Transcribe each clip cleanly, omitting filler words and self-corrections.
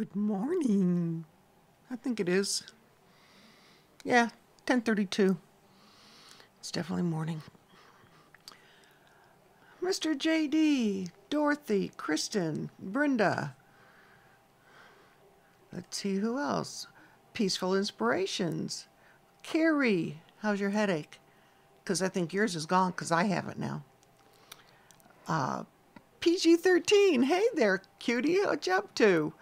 Good morning. I think it is. Yeah, 10:32. It's definitely morning. Mr. JD, Dorothy, Kristen, Brenda. Let's see who else. Peaceful Inspirations. Carrie, how's your headache? Because I think yours is gone because I have it now. PG-13, hey there, cutie, what you up to?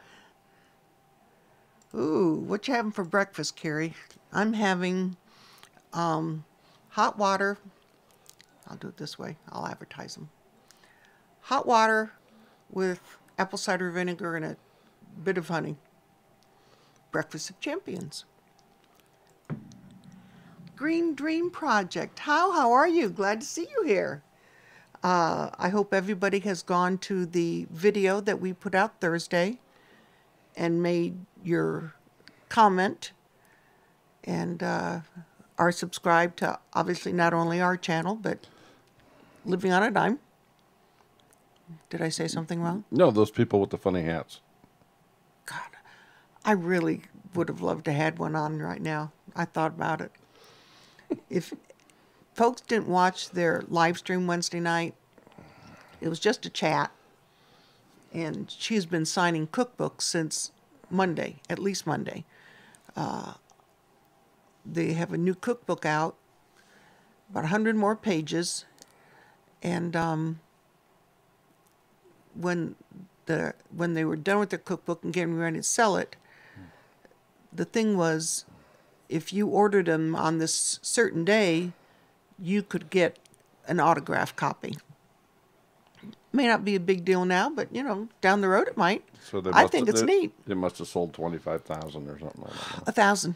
Ooh, what you having for breakfast, Carrie? I'm having hot water. I'll do it this way. I'll advertise them. Hot water with apple cider vinegar and a bit of honey. Breakfast of Champions. Green Dream Project. How are you? Glad to see you here. I hope everybody has gone to the video that we put out Thursday and made your comment and are subscribed to obviously not only our channel but Living on a Dime. Did I say something wrong? No, those people with the funny hats. God, I really would have loved to had one on right now. I thought about it. If folks didn't watch their live stream Wednesday night, it was just a chat. And she's been signing cookbooks since Monday, at least Monday. They have a new cookbook out, about 100 more pages. And when they were done with their cookbook and getting ready to sell it, the thing was, if you ordered them on this certain day, you could get an autographed copy. May not be a big deal now, but, you know, down the road it might. So I think it's neat. They must have sold 25,000 or something like that. 1,000.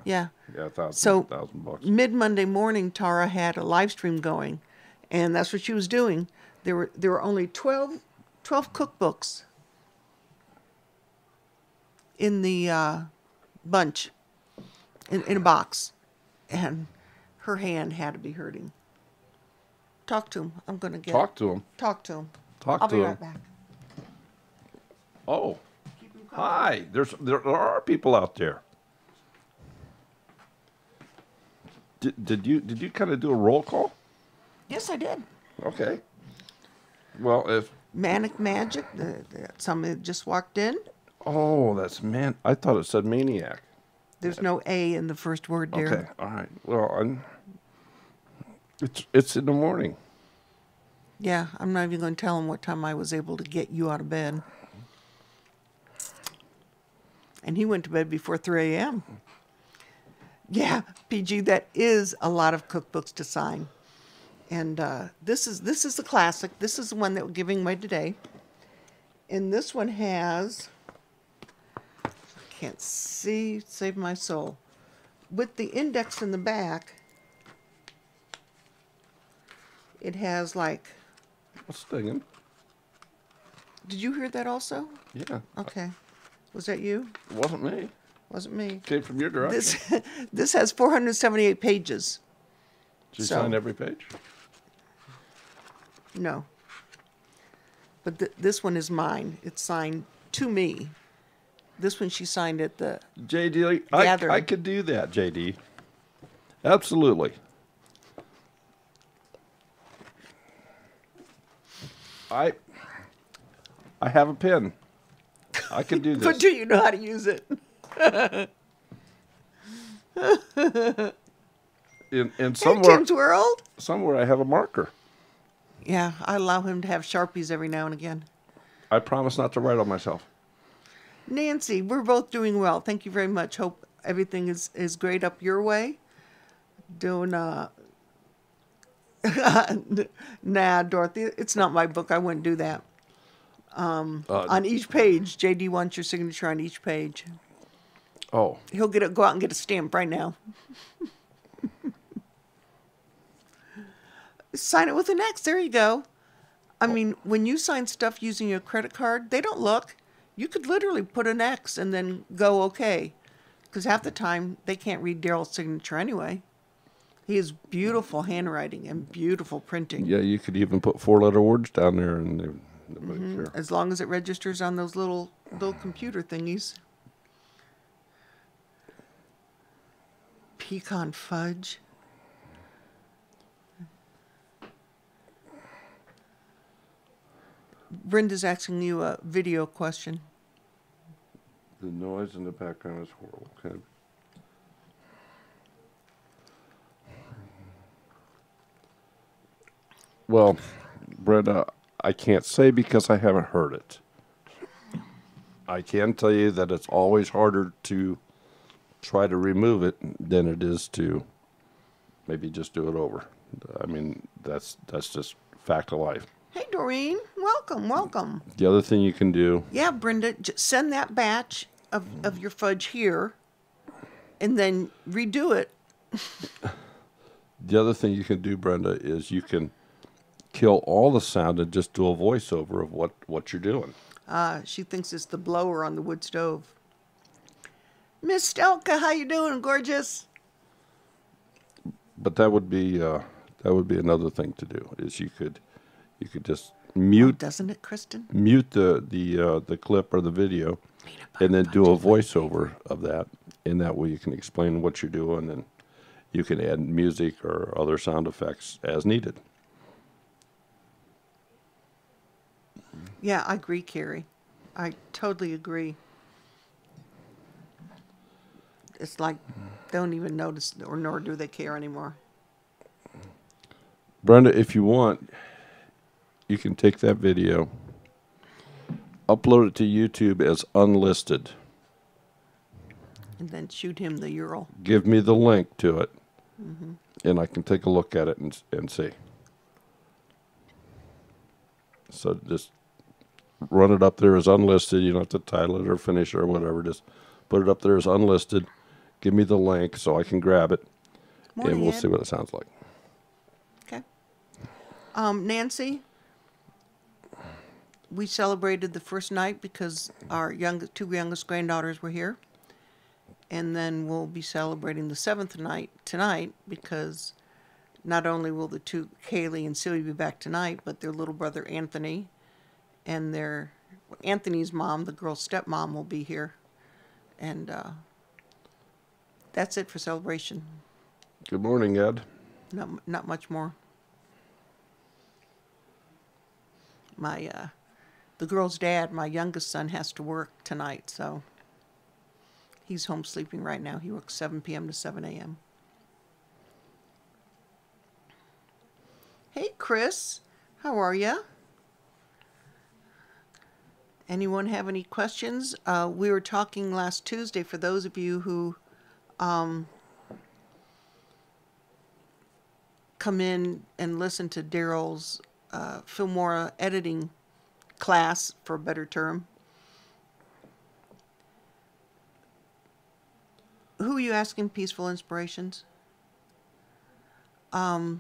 Yeah, 1,000. So 1,000 bucks. mid-Monday morning, Tara had a live stream going, and that's what she was doing. There were only 12 cookbooks in the bunch, in a box, and her hand had to be hurting. Talk to him. I'm going to get... Talk to him. Talk to him. Talk to him. I'll be right back. Oh, hi. There are people out there. Did you kind of do a roll call? Yes, I did. Okay. Well, if... Manic Magic, somebody just walked in. Oh, that's man. I thought it said maniac. There's no A in the first word, dear. Okay, all right. Well, it's in the morning. Yeah, I'm not even going to tell him what time I was able to get you out of bed. And he went to bed before 3 a.m. Yeah, PG, that is a lot of cookbooks to sign. And this is the classic. This is the one that we're giving away today. And this one has, I can't see, save my soul. With the index in the back, it has like... What's stinging? Did you hear that also? Yeah. Okay. Was that you? It wasn't me. Wasn't me. Came from your direction. This has 478 pages. Did you sign every page? No. But this one is mine. It's signed to me. This one she signed at the JD, gathering. I could do that, JD. Absolutely. I have a pen. I can do this. But do you know how to use it? In Tim's World? Somewhere I have a marker. Yeah, I allow him to have Sharpies every now and again. I promise not to write on myself. Nancy, we're both doing well. Thank you very much. Hope everything is great up your way. Doing, nah, Dorothy, it's not my book. I wouldn't do that. On each page, JD wants your signature on each page. Oh. He'll go out and get a stamp right now. Sign it with an X. There you go. I mean, when you sign stuff using your credit card, they don't look. You could literally put an X and then go okay. Because half the time, they can't read Daryl's signature anyway. He has beautiful handwriting and beautiful printing. Yeah, you could even put 4-letter words down there and As long as it registers on those little little computer thingies. Pecan fudge. Brenda's asking you a video question. The noise in the background is horrible. Okay. Well, Brenda, I can't say because I haven't heard it. I can tell you that it's always harder to try to remove it than it is to maybe just do it over. I mean, that's just fact of life. Hey, Doreen. Welcome, welcome. The other thing you can do... Yeah, Brenda, send that batch of your fudge here and then redo it. The other thing you can do, Brenda, is you can kill all the sound and just do a voiceover of what you're doing. She thinks it's the blower on the wood stove. Miss Stelka, how you doing, gorgeous? But that would be another thing to do. Is you could just mute. Oh, doesn't it, Kristen? Mute the clip or the video, and then do a voiceover of that. And that way you can explain what you're doing, and you can add music or other sound effects as needed. Yeah, I agree, Carrie. I totally agree. It's like they don't even notice, or nor do they care anymore. Brenda, if you want, you can take that video, upload it to YouTube as unlisted. And then shoot him the URL. Give me the link to it, and I can take a look at it and see. So just run it up there as unlisted. You don't have to title it or finish it or whatever. Just put it up there as unlisted. Give me the link so I can grab it, and we'll see what it sounds like. Okay. Nancy, we celebrated the first night because our two youngest granddaughters were here. And then we'll be celebrating the seventh night tonight because not only will the two, Kaylee and Celia, be back tonight, but their little brother Anthony and Anthony's mom, the girl's stepmom, will be here. And that's it for celebration. Good morning, Ed. Not much more. The girl's dad, my youngest son, has to work tonight, so he's home sleeping right now. He works 7 p.m. to 7 a.m. Hey, Chris. How are you? Anyone have any questions? We were talking last Tuesday, for those of you who come in and listen to Daryl's Filmora editing class, for a better term. Who are you asking peaceful inspirations? That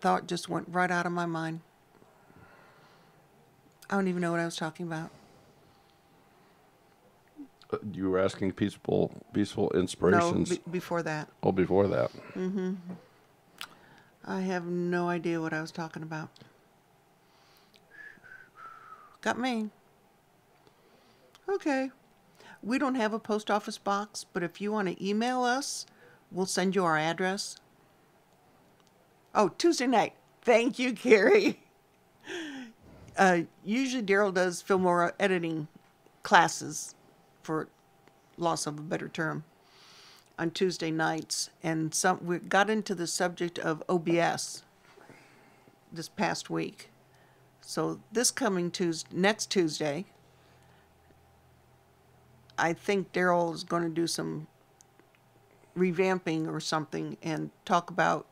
thought just went right out of my mind. I don't even know what I was talking about. You were asking peaceful inspirations. No, before that. Oh, before that. Mm-hmm. I have no idea what I was talking about. Got me. Okay. We don't have a post office box, but if you want to email us, we'll send you our address. Oh, Tuesday night. Thank you, Carrie. Usually Daryl does Filmora editing classes, for loss of a better term, on Tuesday nights. And we got into the subject of OBS this past week. So this coming next Tuesday, I think Daryl is going to do some revamping or something and talk about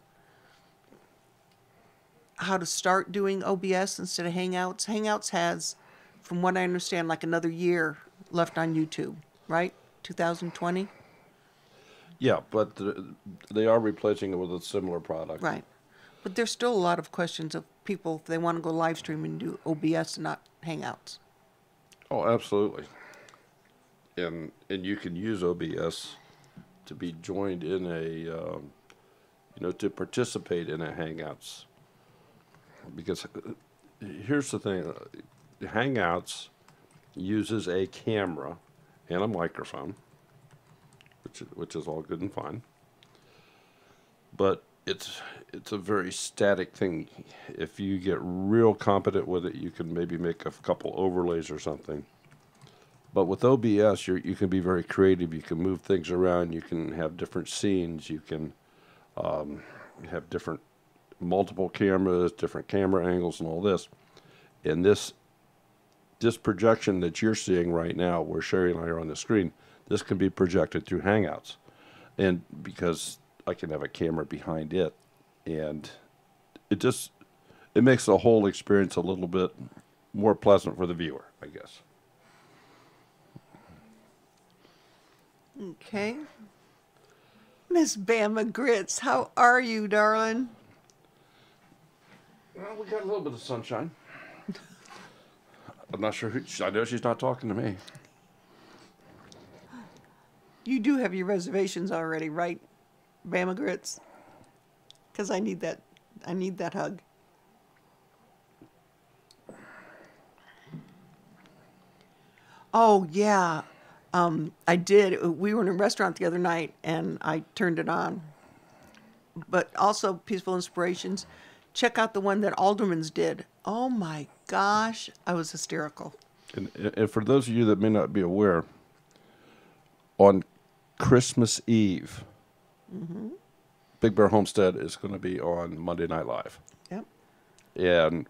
how to start doing OBS instead of Hangouts. Hangouts has, from what I understand, like another year left on YouTube, right? 2020? Yeah, but they are replacing it with a similar product. Right. But there's still a lot of questions of people, if they want to go live stream and do OBS and not Hangouts. Oh, absolutely. And you can use OBS to be joined in to participate in a Hangouts. Because here's the thing, Hangouts uses a camera and a microphone, which is all good and fine. But it's a very static thing. If you get real competent with it, you can maybe make a couple overlays or something. But with OBS, you can be very creative. You can move things around. You can have different scenes. You can have multiple cameras, different camera angles, and all this. And this projection that you're seeing right now, where Sherry and I are on the screen, this can be projected through Hangouts. And because I can have a camera behind it, and it makes the whole experience a little bit more pleasant for the viewer, I guess. Okay. Miss Bama Grits, how are you, darling? Well, we got a little bit of sunshine. I'm not sure I know she's not talking to me. You do have your reservations already, right, Bama Grits? Because I need that hug. Oh, yeah. I did. We were in a restaurant the other night, and I turned it on. But also, Peaceful Inspirations, check out the one that Alderman's did. Oh, my gosh. I was hysterical. And for those of you that may not be aware, on Christmas Eve, Big Bear Homestead is going to be on Monday Night Live. Yep. And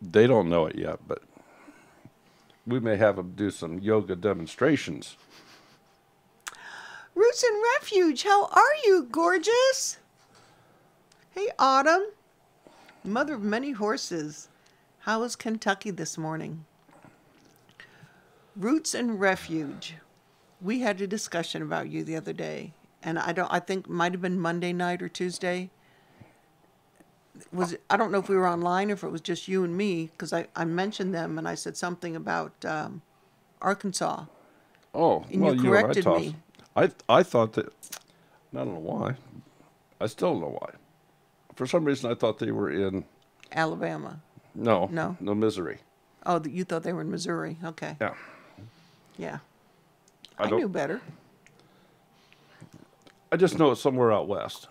they don't know it yet, but we may have them do some yoga demonstrations. Roots and Refuge, how are you, gorgeous? Hey, Autumn. Mother of many horses. How was Kentucky this morning? Roots and Refuge. We had a discussion about you the other day, and I think it might have been Monday night or Tuesday. I don't know if we were online or if it was just you and me, because I mentioned them and I said something about Arkansas. Oh, and well, you you corrected and I me. I thought that, I don't know why. I still don't know why. For some reason, I thought they were in Alabama. No, Missouri. Oh, you thought they were in Missouri. Okay. Yeah. Yeah. I knew better. I just know it's somewhere out west.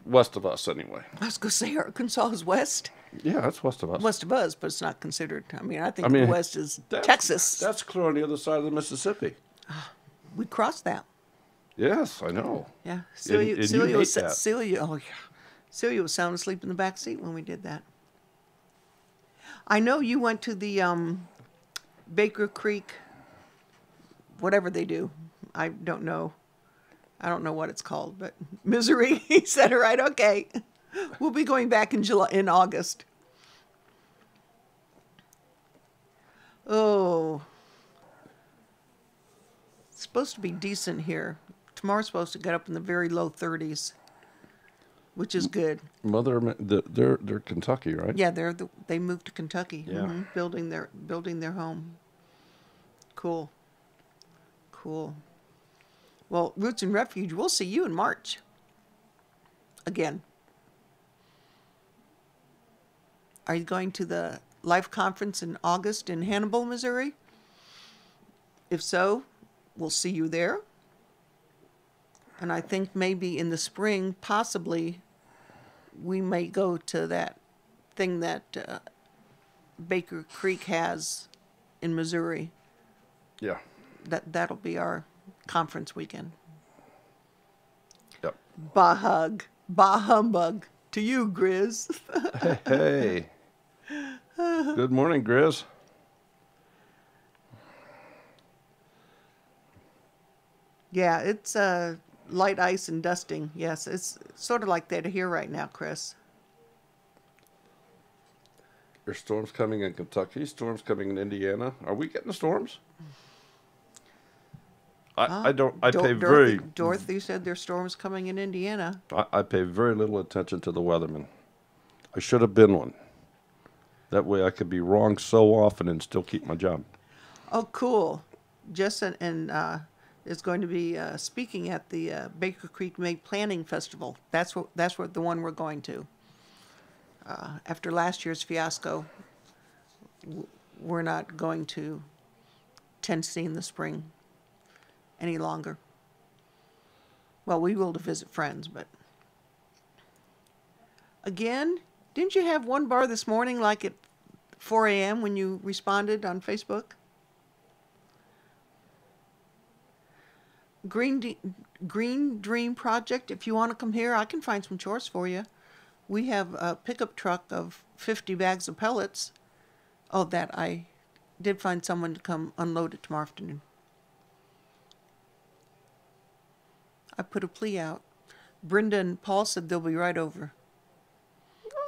West of us, anyway. I was going to say Arkansas is west. Yeah, that's west of us. West of us, but it's not considered. I think the west is Texas. That's clear on the other side of the Mississippi. We crossed that. Yes, I know. Yeah. Celia was sound asleep in the back seat when we did that. I know you went to the Baker Creek, whatever they do. I don't know what it's called, but Missouri. He said it right. Okay. We'll be going back in August. Oh. It's supposed to be decent here. Tomorrow's supposed to get up in the very low 30s, which is good. They're Kentucky, right? Yeah, they moved to Kentucky. Yeah. Building their home. Cool. Well, Roots and Refuge, we'll see you in March. Again. Are you going to the Life Conference in August in Hannibal, Missouri? If so, we'll see you there. And I think maybe in the spring, possibly, we may go to that thing that Baker Creek has in Missouri. Yeah. That'll be our conference weekend. Yep. Bah humbug to you, Grizz. Hey. Good morning, Grizz. Yeah, it's light ice and dusting. Yes, it's sort of like that here right now, Chris. There's storms coming in Kentucky, storms coming in Indiana. Are we getting the storms? Dorothy said there's storms coming in Indiana. I pay very little attention to the weathermen. I should have been one. That way I could be wrong so often and still keep my job. Oh, cool. Justin is going to be speaking at the Baker Creek May Planning Festival. That's what the one we're going to. After last year's fiasco, we're not going to Tennessee in the spring any longer. Well, we will to visit friends, but again, didn't you have one bar this morning like at 4 a.m. when you responded on Facebook? Green Dream Project, if you want to come here, I can find some chores for you. We have a pickup truck of 50 bags of pellets. Oh, that I did find someone to come unload it tomorrow afternoon. I put a plea out. Brenda and Paul said they'll be right over.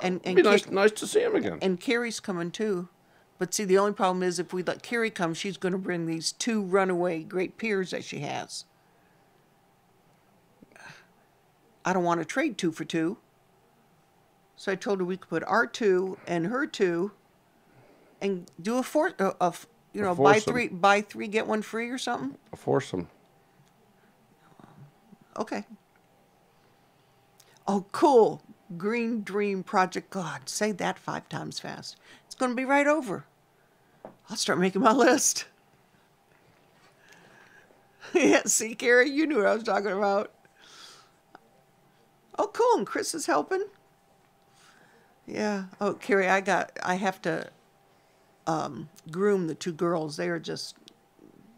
And It'd be nice to see him again. And Carrie's coming too. But see, the only problem is if we let Carrie come, she's going to bring these 2 runaway Great Peers that she has. I don't want to trade 2 for 2. So I told her we could put our 2 and her 2 and do buy 3, get 1 free or something. A foursome. Okay. Oh, cool. Green Dream Project. God, say that 5 times fast. It's going to be right over. I'll start making my list. Yeah, see, Carrie, you knew what I was talking about. Oh, cool. And Chris is helping. Yeah. Oh, Carrie, I have to groom the 2 girls. They are just,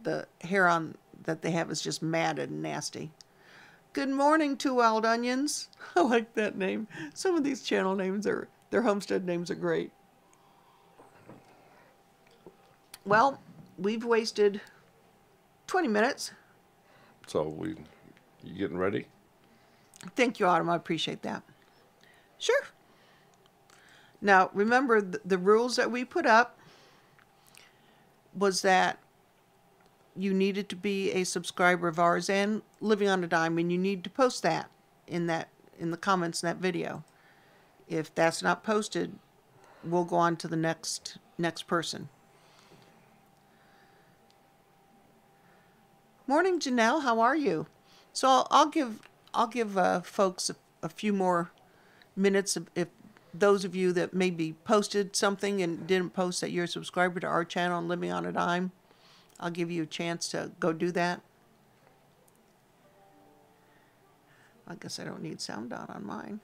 the hair on that they have is just matted and nasty. Good morning, 2 Wild Onions. I like that name. Some of these channel names their homestead names are great. Well, we've wasted 20 minutes. So you getting ready? Thank you, Autumn. I appreciate that. Sure. Now, remember, the rules that we put up was that you needed to be a subscriber of ours and living on a dime, and you need to post that in the comments in that video. If that's not posted, we'll go on to the next person. Morning, Janelle. How are you? So I'll give folks a few more minutes if those of you that maybe posted something and didn't post that you're a subscriber to our channel and living on a dime. I'll give you a chance to go do that. I guess I don't need sound on mine.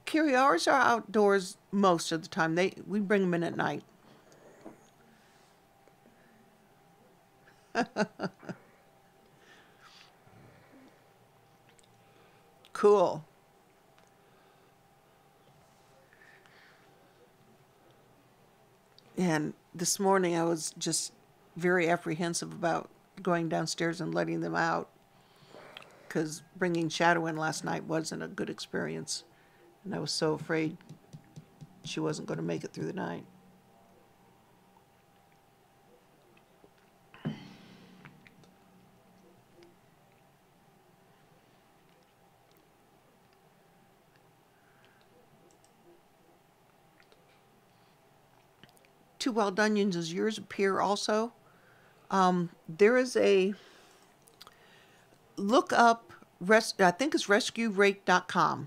Carry ours are outdoors most of the time. We bring them in at night. Cool. And this morning I was just very apprehensive about going downstairs and letting them out because bringing Shadow in last night wasn't a good experience. And I was so afraid she wasn't going to make it through the night. Two Wild Onions, does yours appear also? There is a look up, I think it's rescuerake.com,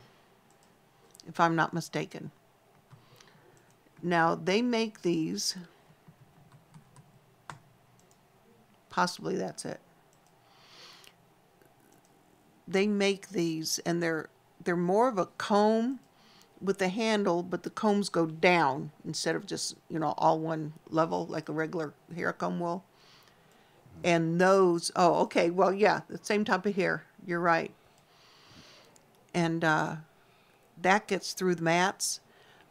if I'm not mistaken. Now, they make these, possibly that's it. They make these, and they're more of a comb with the handle, but the combs go down instead of just, all one level like a regular hair comb will. And those, oh, okay, well, yeah, the same type of hair. You're right. And that gets through the mats.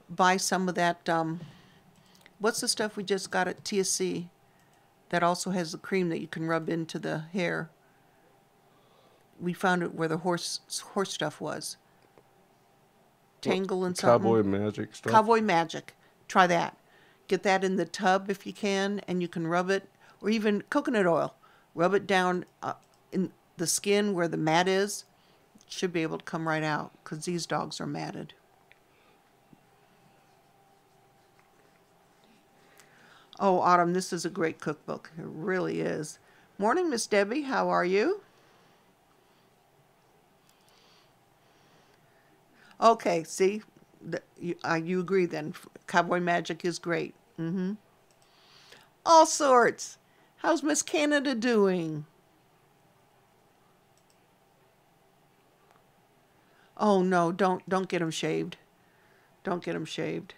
Buy some of that, what's the stuff we just got at TSC that also has the cream that you can rub into the hair? We found it where the horse stuff was. Tangle and something. Cowboy Magic stuff. Cowboy Magic. Try that. Get that in the tub if you can, and you can rub it, or even coconut oil. Rub it down in the skin where the mat is. It should be able to come right out because these dogs are matted. Oh, Autumn, this is a great cookbook. It really is. Morning, Miss Debbie. How are you? Okay, see, You agree then? Cowboy Magic is great. All sorts. How's Miss Canada doing? Oh no, don't get him shaved. Don't get him shaved.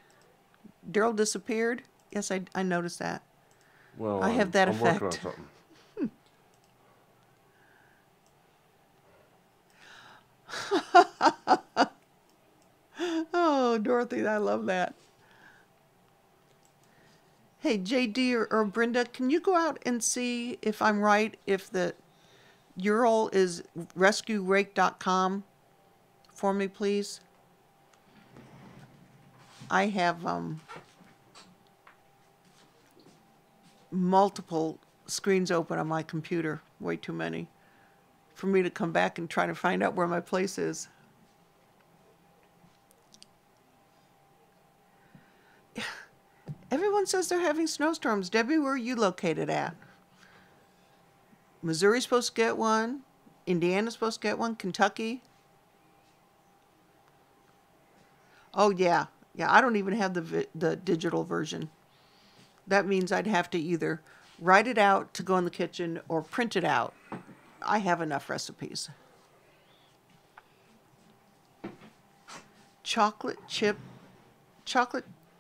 Daryl disappeared? Yes, I noticed that. Well, I have that I'm effect. working on something. Oh, Dorothy, I love that. Hey, JD or Brenda, can you go out and see if I'm right, if the URL is rescuerake.com for me, please? I have multiple screens open on my computer, way too many, for me to come back and try to find out where my place is. Everyone says they're having snowstorms. Debbie, where are you located at? Missouri's supposed to get one. Indiana's supposed to get one. Kentucky. Oh, yeah. Yeah, I don't even have the digital version. That means I'd have to either write it out to go in the kitchen or print it out. I have enough recipes. Chocolate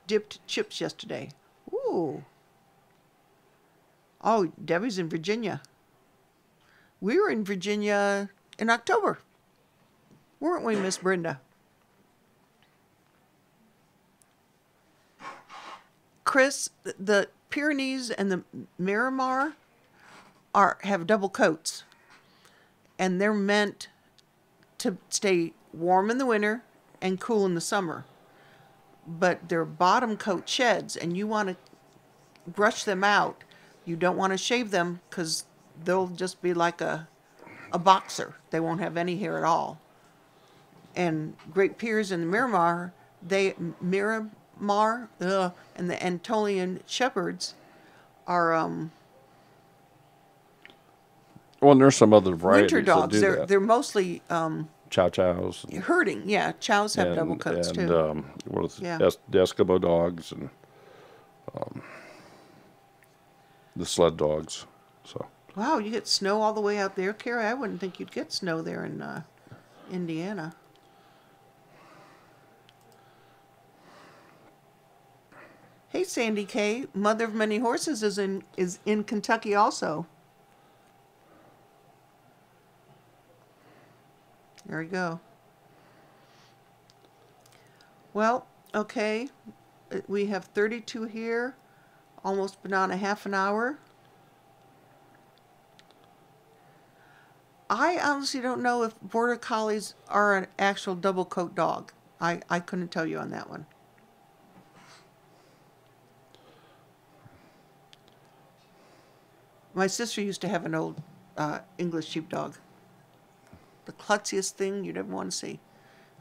dipped chips yesterday. Ooh. Oh, Debbie's in Virginia. We were in Virginia in October. Weren't we, Miss Brenda? Chris, the Pyrenees and the Miramar have double coats. And they're meant to stay warm in the winter and cool in the summer. But they're bottom coat sheds, and you want to brush them out. You don't want to shave them because they'll just be like a boxer. They won't have any hair at all. And Great Pyrenees and the Miramar, and the Anatolian Shepherds are well, and there's some other varieties winter dogs. that do that. They're mostly Chow chows. herding. Yeah, chows have double coats and, too. What is it? Yeah. The Eskimo dogs and the sled dogs. So. Wow, you get snow all the way out there, Carrie. I wouldn't think you'd get snow there in Indiana. Hey, Sandy K, Mother of Many Horses is in Kentucky also. There we go. Well, okay. We have 32 here. Almost been on a half an hour. I honestly don't know if Border Collies are an actual double coat dog. I couldn't tell you on that one. My sister used to have an old English sheepdog. The klutziest thing you'd ever want to see.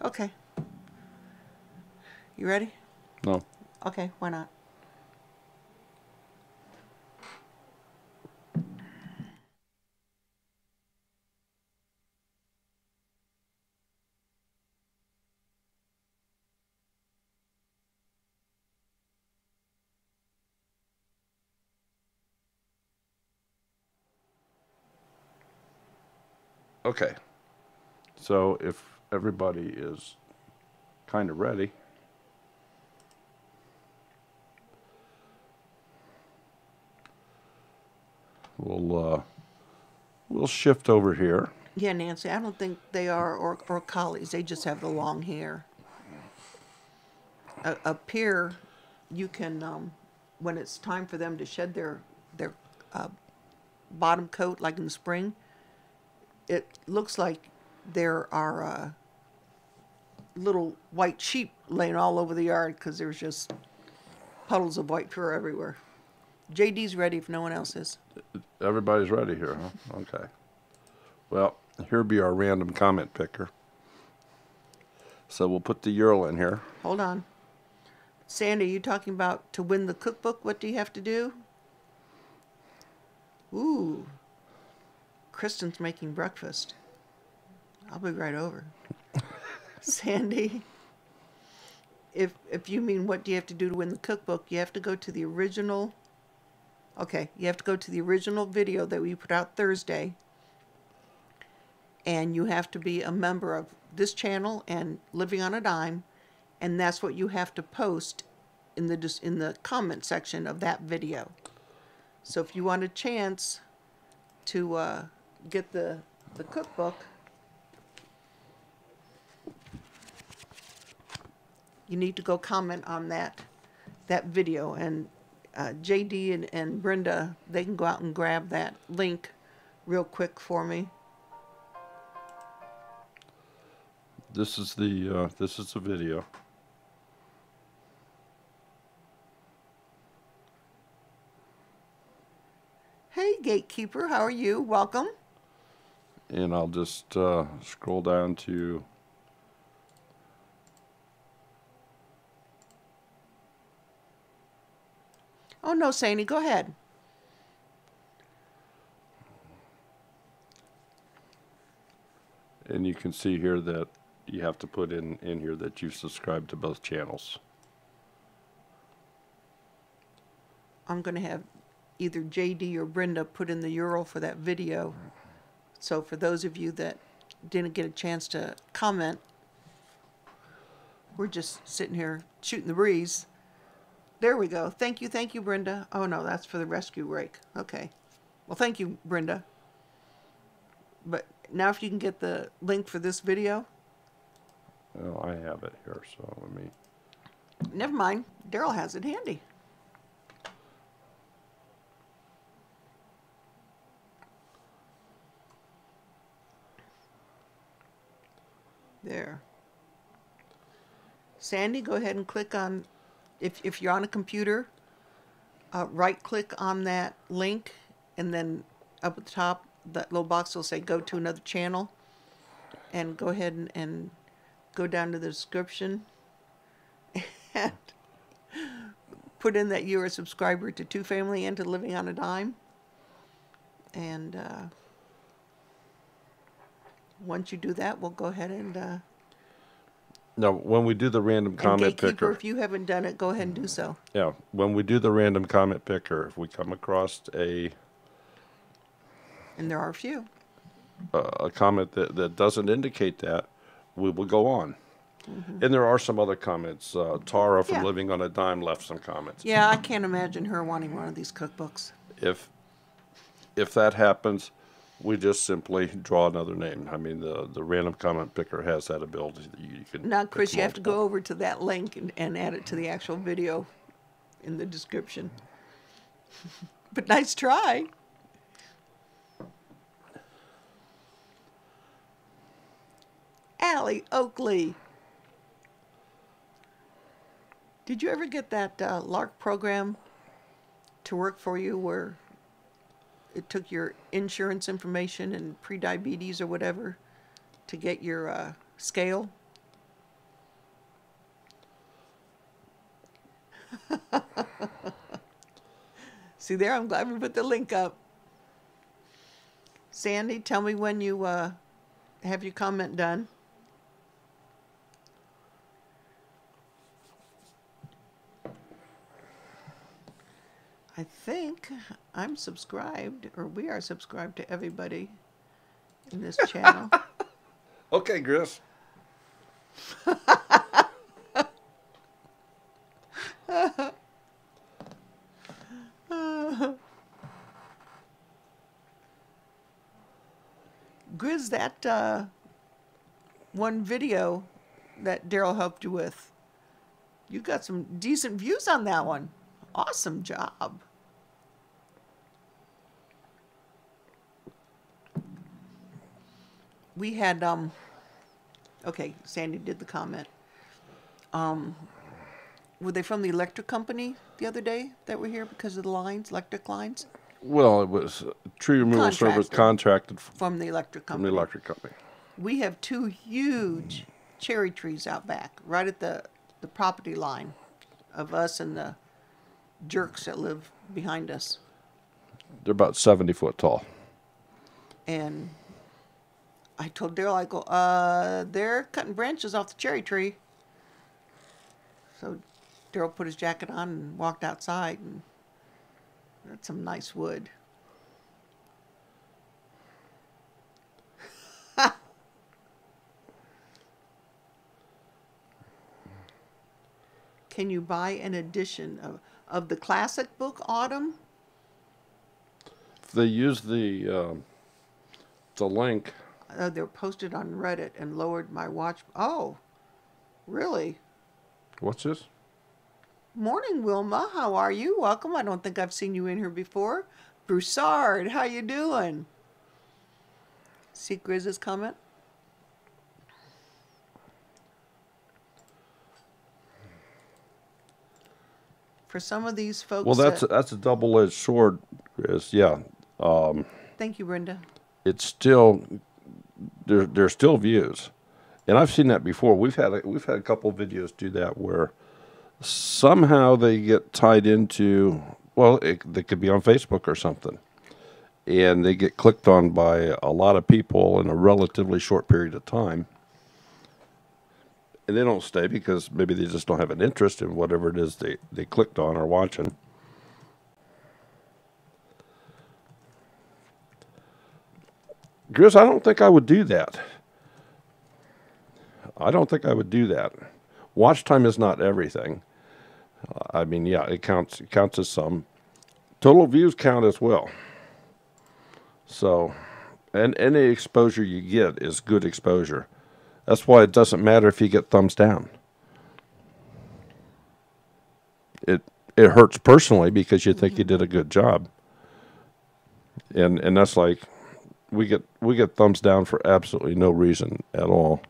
Okay. You ready? No. Okay, why not? Okay. So if everybody is kind of ready, we'll shift over here. Yeah, Nancy, I don't think they are or collies. They just have the long hair. Up here, you can, when it's time for them to shed their bottom coat, like in the spring, it looks like there are little white sheep laying all over the yard because there's just puddles of white fur everywhere. JD's ready if no one else is. Everybody's ready here, huh? Okay. Well, here be our random comment picker. So we'll put the URL in here. Hold on. Sandy, you talking about to win the cookbook? What do you have to do? Ooh. Kristen's making breakfast. I'll be right over. Sandy. if you mean what do you have to do to win the cookbook, you have to go to the original. Okay, you have to go to the original video that we put out Thursday, and you have to be a member of this channel and Living on a Dime, and that's what you have to post in the comment section of that video. So if you want a chance to get the cookbook, you need to go comment on that video, and JD and Brenda, they can go out and grab that link real quick for me. This is the video. Hey, Gatekeeper, how are you? Welcome. And I'll just scroll down to Oh, no, Sandy, go ahead. and you can see here that you have to put in here that you've subscribed to both channels. I'm going to have either JD or Brenda put in the URL for that video. So for those of you that didn't get a chance to comment, we're just sitting here shooting the breeze. There we go. Thank you, Brenda. Oh, no, that's for the rescue rake. Okay. Well, thank you, Brenda. But now if you can get the link for this video. Well, I have it here, so let me... Never mind. Daryl has it handy. There. Sandy, go ahead and click on, if you're on a computer, right click on that link, and then up at the top, that little box will say go to another channel, and go ahead and go down to the description and put in that you're a subscriber to Two Family and to Living on a Dime. And once you do that, we'll go ahead and... Now, when we do the random comment picker... if you haven't done it, go ahead and do so. Yeah, when we do the random comment picker, if we come across a... And there are a few. A comment that doesn't indicate that, we will go on. Mm-hmm. And there are some other comments. Tara from Yeah. Living on a Dime left some comments. Yeah, I can't imagine her wanting one of these cookbooks. If that happens, we just simply draw another name. I mean, the random comment picker has that ability that you can... Now, Chris, pick you have to multiple. go over to that link and add it to the actual video in the description. But nice try. Allie Oakley. Did you ever get that LARC program to work for you where it took your insurance information and pre-diabetes or whatever to get your scale? See there, I'm glad we put the link up. Sandy, tell me when you have your comment done. I think I'm subscribed, or we are subscribed to everybody in this channel. Okay, Chris. Grizz, that one video that Daryl helped you with, you got some decent views on that one. Awesome job. We had, okay, Sandy did the comment. Were they from the electric company the other day that were here because of the lines, electric lines? Well, it was tree removal service contracted from the electric company. From the electric company. We have two huge cherry trees out back, right at the property line of us and the jerks that live behind us. They're about 70 foot tall. And I told Daryl, I go, they're cutting branches off the cherry tree. So Daryl put his jacket on and walked outside, and that's some nice wood. Can you buy an edition of the classic book, Autumn? If they use the link. They're posted on Reddit and lowered my watch. Oh, really? What's this? Morning, Wilma. How are you? Welcome. I don't think I've seen you in here before. Broussard, how you doing? See Grizz's comment? For some of these folks... Well, that's a double-edged sword, Grizz. Yeah. Thank you, Brenda. It's still... There's still views. And I've seen that before. We've had a couple of videos do that where somehow they get tied into... Well, they could be on Facebook or something. And they get clicked on by a lot of people in a relatively short period of time. And they don't stay because maybe they just don't have an interest in whatever it is they clicked on or watching. Grizz, I don't think I would do that. I don't think I would do that. Watch time is not everything. I mean, yeah, it counts as some. Total views count as well. So, and any exposure you get is good exposure. That's why it doesn't matter if you get thumbs down. It hurts personally because you think you did a good job. And that's like we get thumbs down for absolutely no reason at all.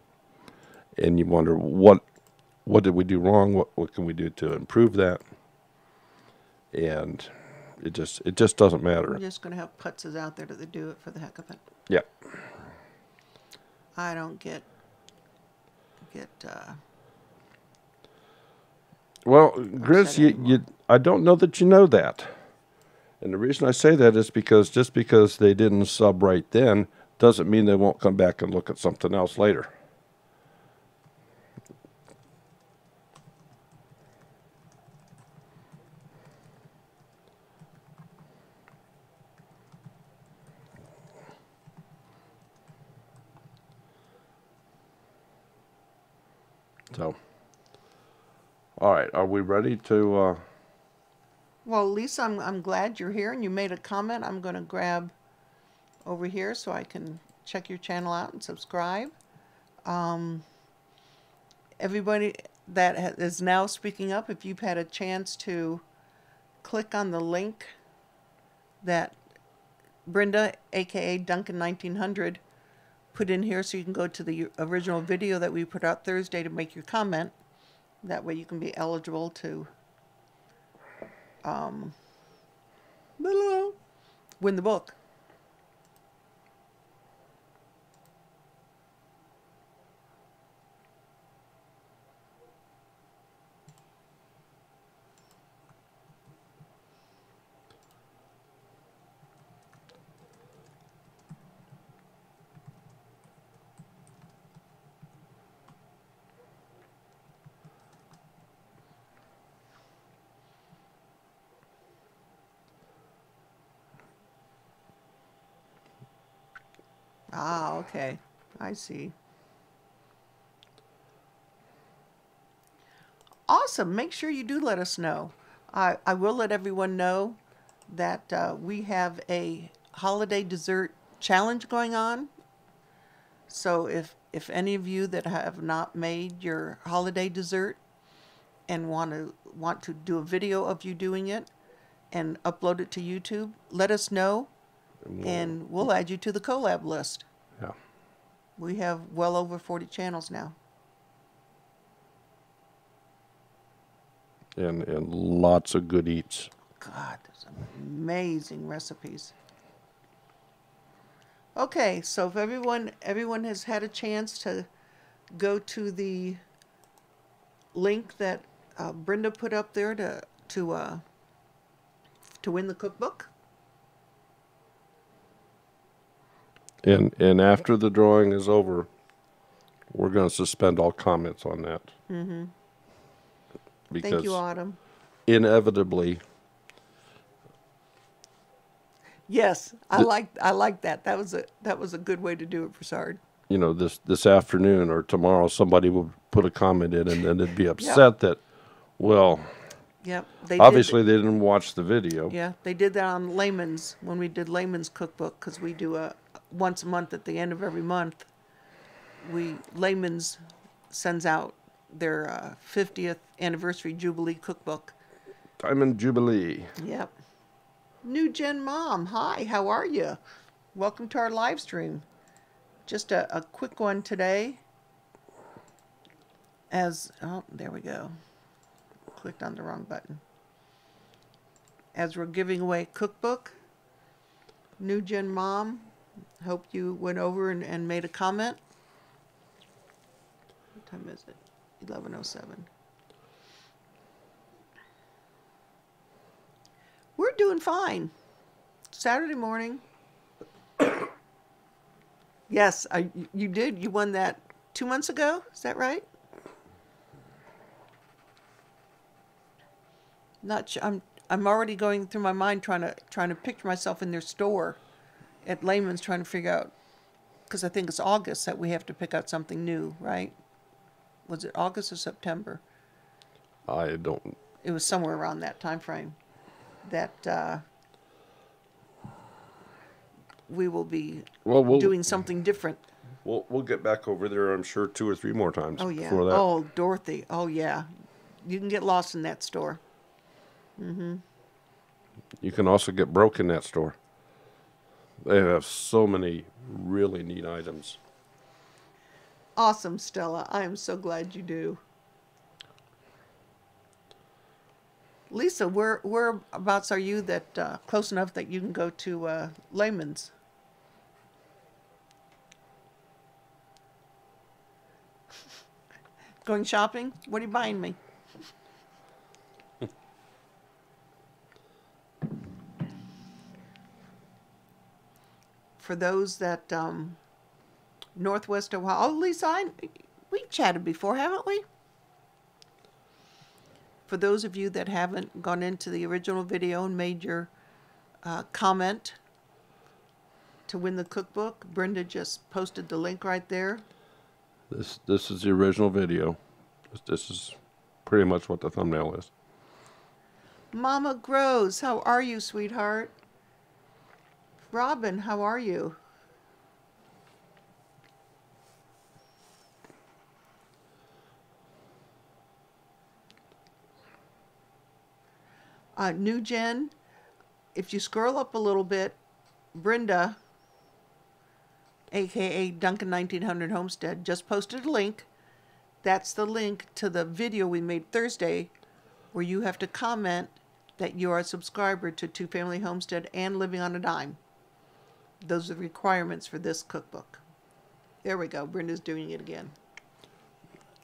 And you wonder what did we do wrong? What can we do to improve that? And it just doesn't matter. We're just gonna have putzes out there that do it for the heck of it. Yeah. I don't get well, Grizz, I don't know that you know that. And the reason I say that is because just because they didn't sub right then doesn't mean they won't come back and look at something else later. So, all right, are we ready to... Well, Lisa, I'm glad you're here and you made a comment. I'm going to grab over here so I can check your channel out and subscribe. Everybody that is now speaking up, if you've had a chance to click on the link that Brenda, aka Duncan 1900, put in here so you can go to the original video that we put out Thursday to make your comment. That way you can be eligible to win the book. Ah, okay. I see. Awesome. Make sure you do let us know. I will let everyone know that we have a holiday dessert challenge going on. So if any of you that have not made your holiday dessert and want to do a video of you doing it and upload it to YouTube, let us know. And we'll add you to the collab list. Yeah. We have well over 40 channels now. And lots of good eats. God, there's some amazing recipes. Okay, so if everyone has had a chance to go to the link that Brenda put up there to win the cookbook. And after the drawing is over, we're going to suspend all comments on that. Mm-hmm. because Thank you, Autumn. inevitably, Yes, I like that. That was a good way to do it, Broussard. you know, this afternoon or tomorrow, somebody will put a comment in, and then they'd be Yep. upset that, well, Yep. They obviously did, they didn't watch the video. yeah, they did that on Layman's when we did Layman's cookbook, because we do a once a month at the end of every month. Layman's sends out their 50th anniversary Jubilee cookbook. Diamond Jubilee. Yep. New Gen Mom, hi, how are you? Welcome to our live stream. Just a quick one today. Oh, there we go. Clicked on the wrong button. As we're giving away a cookbook, New Gen Mom, hope you went over and made a comment. What time is it? 11:07. We're doing fine. Saturday morning. Yes, you did. You won that 2 months ago. Is that right? Not sure. I'm already going through my mind trying to picture myself in their store at Layman's, trying to figure out, because I think it's August that we have to pick out something new, right? Was it August or September? I don't. It was somewhere around that time frame that we will be doing something different. We'll get back over there, I'm sure, 2 or 3 more times. Oh, yeah. Before that. Oh, Dorothy. Oh, yeah. You can get lost in that store. Mm-hmm. You can also get broke in that store. They have so many really neat items. Awesome, Stella. I am so glad you do. Lisa, whereabouts are you that close enough that you can go to Layman's? Going shopping? What are you buying me? For those that Northwest Ohio. Oh, Lisa, we chatted before, haven't we? For those of you that haven't gone into the original video and made your comment to win the cookbook, Brenda just posted the link right there. This is the original video. This is pretty much what the thumbnail is. Mama Grows, how are you, sweetheart? Robin, how are you? New Gen, if you scroll up a little bit, Brenda, aka Duncan 1900 Homestead, just posted a link. That's the link to the video we made Thursday, where you have to comment that you are a subscriber to Two Family Homestead and Living on a Dime. Those are the requirements for this cookbook. There we go. Brenda's doing it again.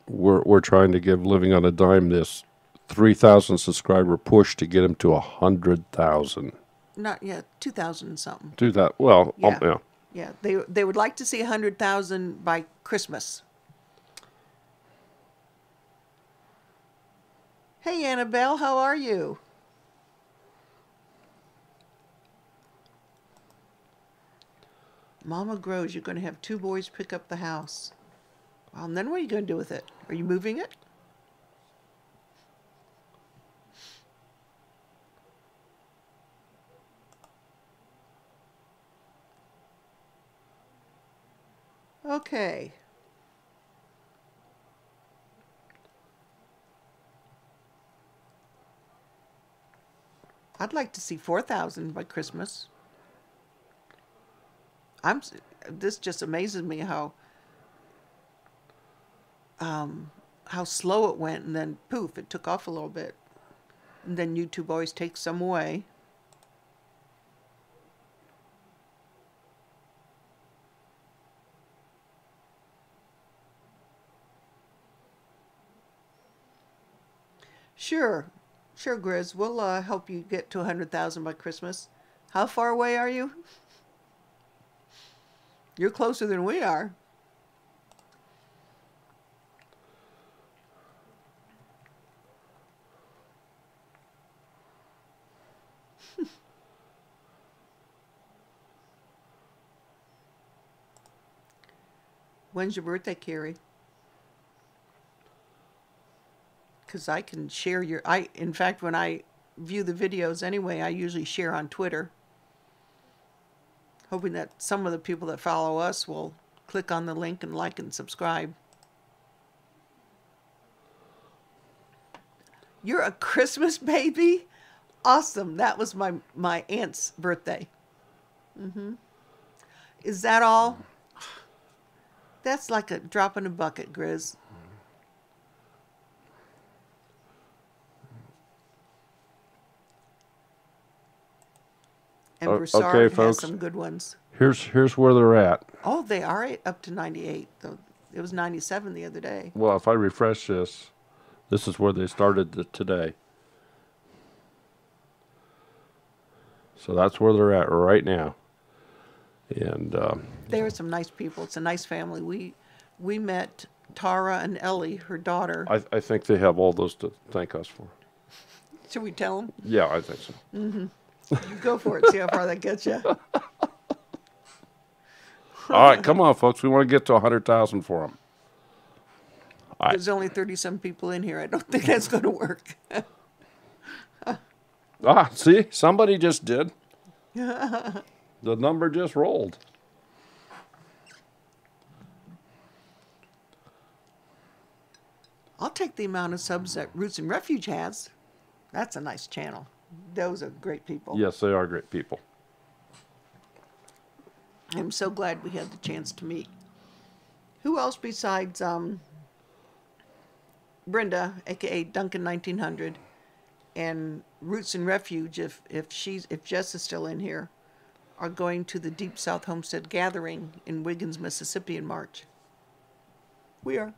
We're trying to give Living on a Dime this 3,000 subscriber push to get him to 100,000. Not yet, 2,000 something. Do that. Well, Yeah. yeah. Yeah, they would like to see 100,000 by Christmas. Hey, Annabelle, how are you? Mama Grows, you're going to have 2 boys pick up the house. Well, and then what are you going to do with it? Are you moving it? Okay. I'd like to see 4,000 by Christmas. This just amazes me how slow it went, and then poof, it took off a little bit. And then YouTube always takes some away. Sure, Grizz. We'll help you get to 100,000 by Christmas. How far away are you? You're closer than we are. When's your birthday, Carrie? Because I can share your... in fact, when I view the videos anyway, I usually share on Twitter. Hoping that some of the people that follow us will click on the link and like and subscribe. You're a Christmas baby? Awesome. That was my aunt's birthday. Is that all? That's like a drop in a bucket, Grizz. And Broussard okay, has folks. some good ones. Here's where they're at. Oh, they are up to 98. Though it was 97 the other day. Well, if I refresh this, this is where they started today. So that's where they're at right now. And They are some nice people. It's a nice family. We met Tara and Ellie, her daughter. I think they have all those to thank us for. Should we tell them? Yeah, I think so. You go for it. See how far that gets you. All right, come on, folks. We want to get to 100,000 for them. Right. There's only 30-some people in here. I don't think that's going to work. See? Somebody just did. The number just rolled. I'll take the amount of subs that Roots and Refuge has. That's a nice channel. Those are great people. Yes, they are great people. I'm so glad we had the chance to meet. Who else besides Brenda, aka Duncan 1900, and Roots and Refuge, if Jess is still in here, are going to the Deep South Homestead Gathering in Wiggins, Mississippi in March? We are.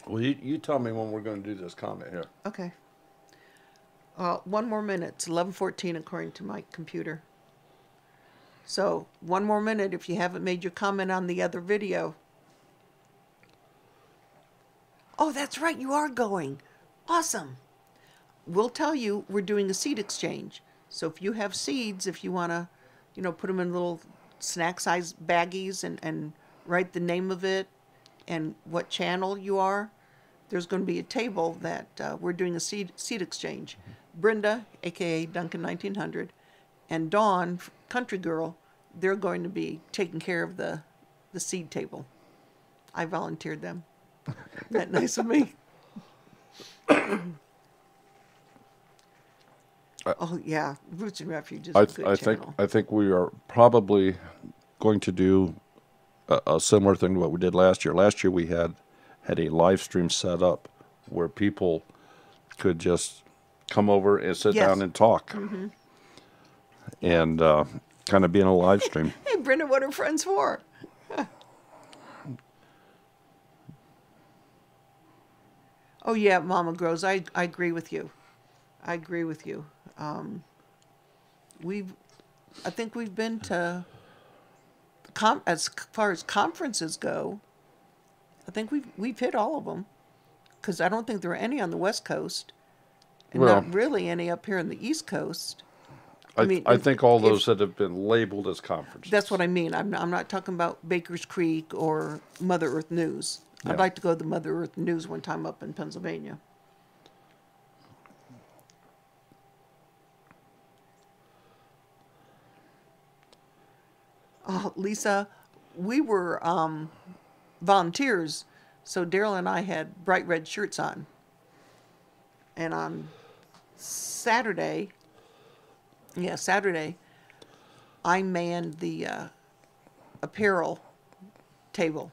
Well, you tell me when we're going to do this comment here. Okay. 1 more minute. It's 11:14 according to my computer. So 1 more minute if you haven't made your comment on the other video. Oh, that's right. You are going. Awesome. We'll tell you we're doing a seed exchange. So if you have seeds, if you want to, put them in little snack-sized baggies and write the name of it and what channel you are, there's going to be a table that we're doing a seed exchange. Brenda, a.k.a. Duncan 1900, and Dawn, Country Girl, they're going to be taking care of the seed table. I volunteered them. Isn't that nice of me? Oh, yeah. Roots and Refuge is a good channel. I think we are probably going to do a similar thing to what we did last year. Last year we had a live stream set up where people could just come over and sit down and talk. And kind of be in a live stream. Hey, Brenda, what are friends for? Oh, yeah, Mama Grows. I agree with you. I agree with you. I think we've been to, as far as conferences go, I think we've hit all of them. Because I don't think there are any on the West Coast. And not really any up here on the East Coast. I think all those that have been labeled as conferences. That's what I mean. I'm not talking about Baker's Creek or Mother Earth News. Yeah. I'd like to go to the Mother Earth News one time up in Pennsylvania. Oh, Lisa, we were volunteers, so Daryl and I had bright red shirts on. And on Saturday, I manned the apparel table.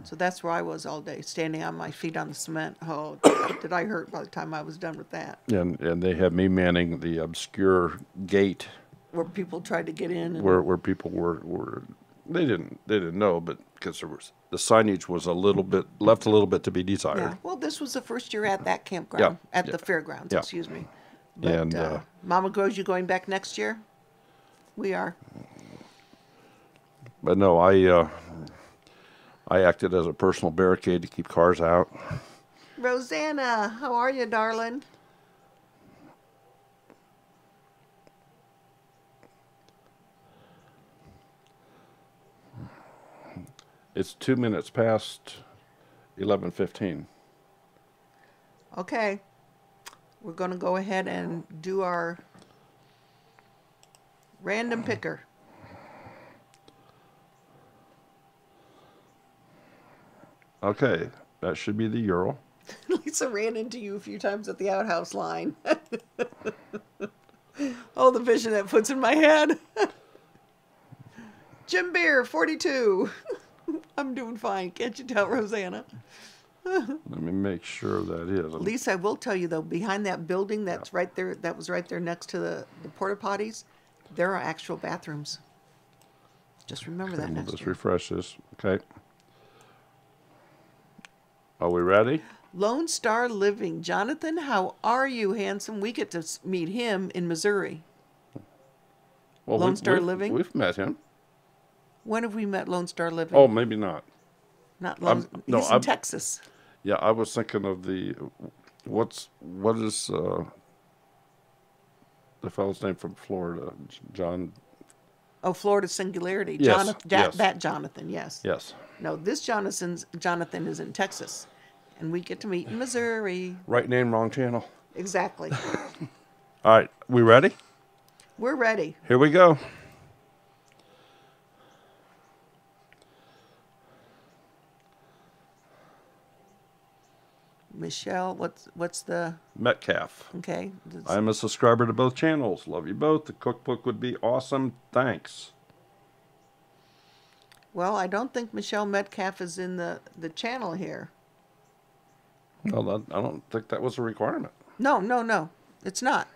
So that's where I was all day, standing on my feet on the cement. Oh, did I hurt by the time I was done with that. And they had me manning the obscure gate. Where people tried to get in. And where people were they didn't know, but because the signage was left a little bit to be desired. Yeah, well, this was the first year at that campground, the fairgrounds, excuse me. But, and Mama Grows, you going back next year? We are. But no, I acted as a personal barricade to keep cars out. Rosanna, how are you, darling? It's 2 minutes past 11:15. Okay. We're going to go ahead and do our random picker. Okay, that should be the Euro. Lisa ran into you a few times at the outhouse line. Oh, the vision that puts in my head. Jim Beer, 42. I'm doing fine. Can't you tell, Rosanna? Let me make sure that is. Lisa, I will tell you, though, behind that building that's right there, that was right there next to the porta potties, there are actual bathrooms. Just remember that We'll next just year. refresh this. Okay. Are we ready? Lone Star Living. Jonathan, how are you, handsome? We get to meet him in Missouri. Well, Lone Star we've, Living? We've met him. When have we met Lone Star Living? Oh, maybe not. Not Lone. no, He's in Texas. Yeah, I was thinking of what is the fellow's name from Florida? John. Oh, Florida Singularity. Yes, Jonathan, yes. That Jonathan, yes. Yes. No, this Jonathan is in Texas. And we get to meet in Missouri. Right name, wrong channel. Exactly. All right, we ready? We're ready. Here we go. Michelle, what's the... Metcalf. Okay. I'm a subscriber to both channels. Love you both. The cookbook would be awesome. Thanks. Well, I don't think Michelle Metcalf is in the channel here. Well, I don't think that was a requirement. No. It's not.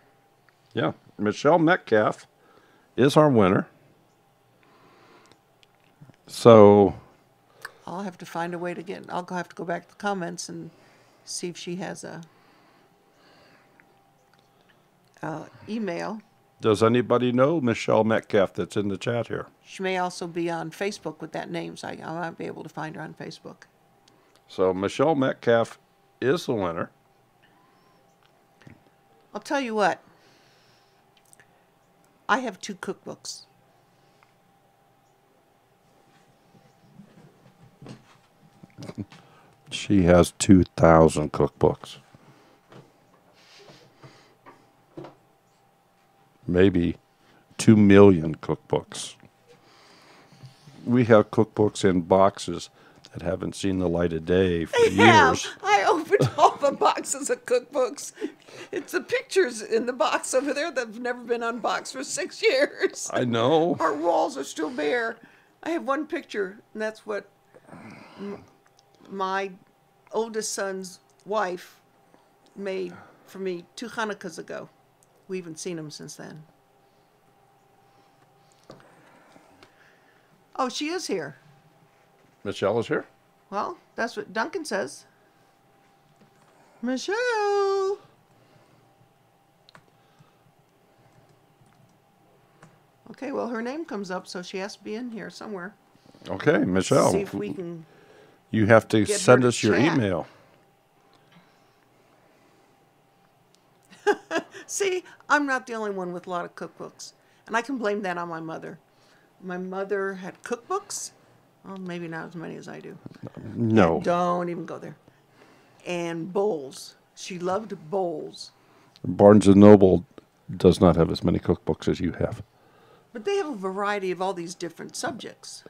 Yeah, Michelle Metcalf is our winner. So I'll have to find a way to get... I'll have to go back to the comments and see if she has a email. does anybody know Michelle Metcalf that's in the chat here? She may also be on Facebook with that name, so I might be able to find her on Facebook. So Michelle Metcalf is the winner. I'll tell you what. I have 2 cookbooks. She has 2,000 cookbooks. Maybe 2 million cookbooks. We have cookbooks in boxes that haven't seen the light of day for years. I opened all the boxes of cookbooks. It's the pictures in the box over there that have never been unboxed for 6 years. I know. Our walls are still bare. I have one picture, and that's what my oldest son's wife made for me 2 Hanukkahs ago. We haven't seen him since then. Oh, she is here. Michelle is here? Well, that's what Duncan says. Michelle! Okay, well, her name comes up, so she has to be in here somewhere. Okay, Michelle. See if we can... You have to get send her us to your chat. email. See, I'm not the only one with a lot of cookbooks. And I can blame that on my mother. My mother had cookbooks. Well, maybe not as many as I do. No. And don't even go there. And bowls. She loved bowls. Barnes & Noble does not have as many cookbooks as you have. But they have a variety of all these different subjects.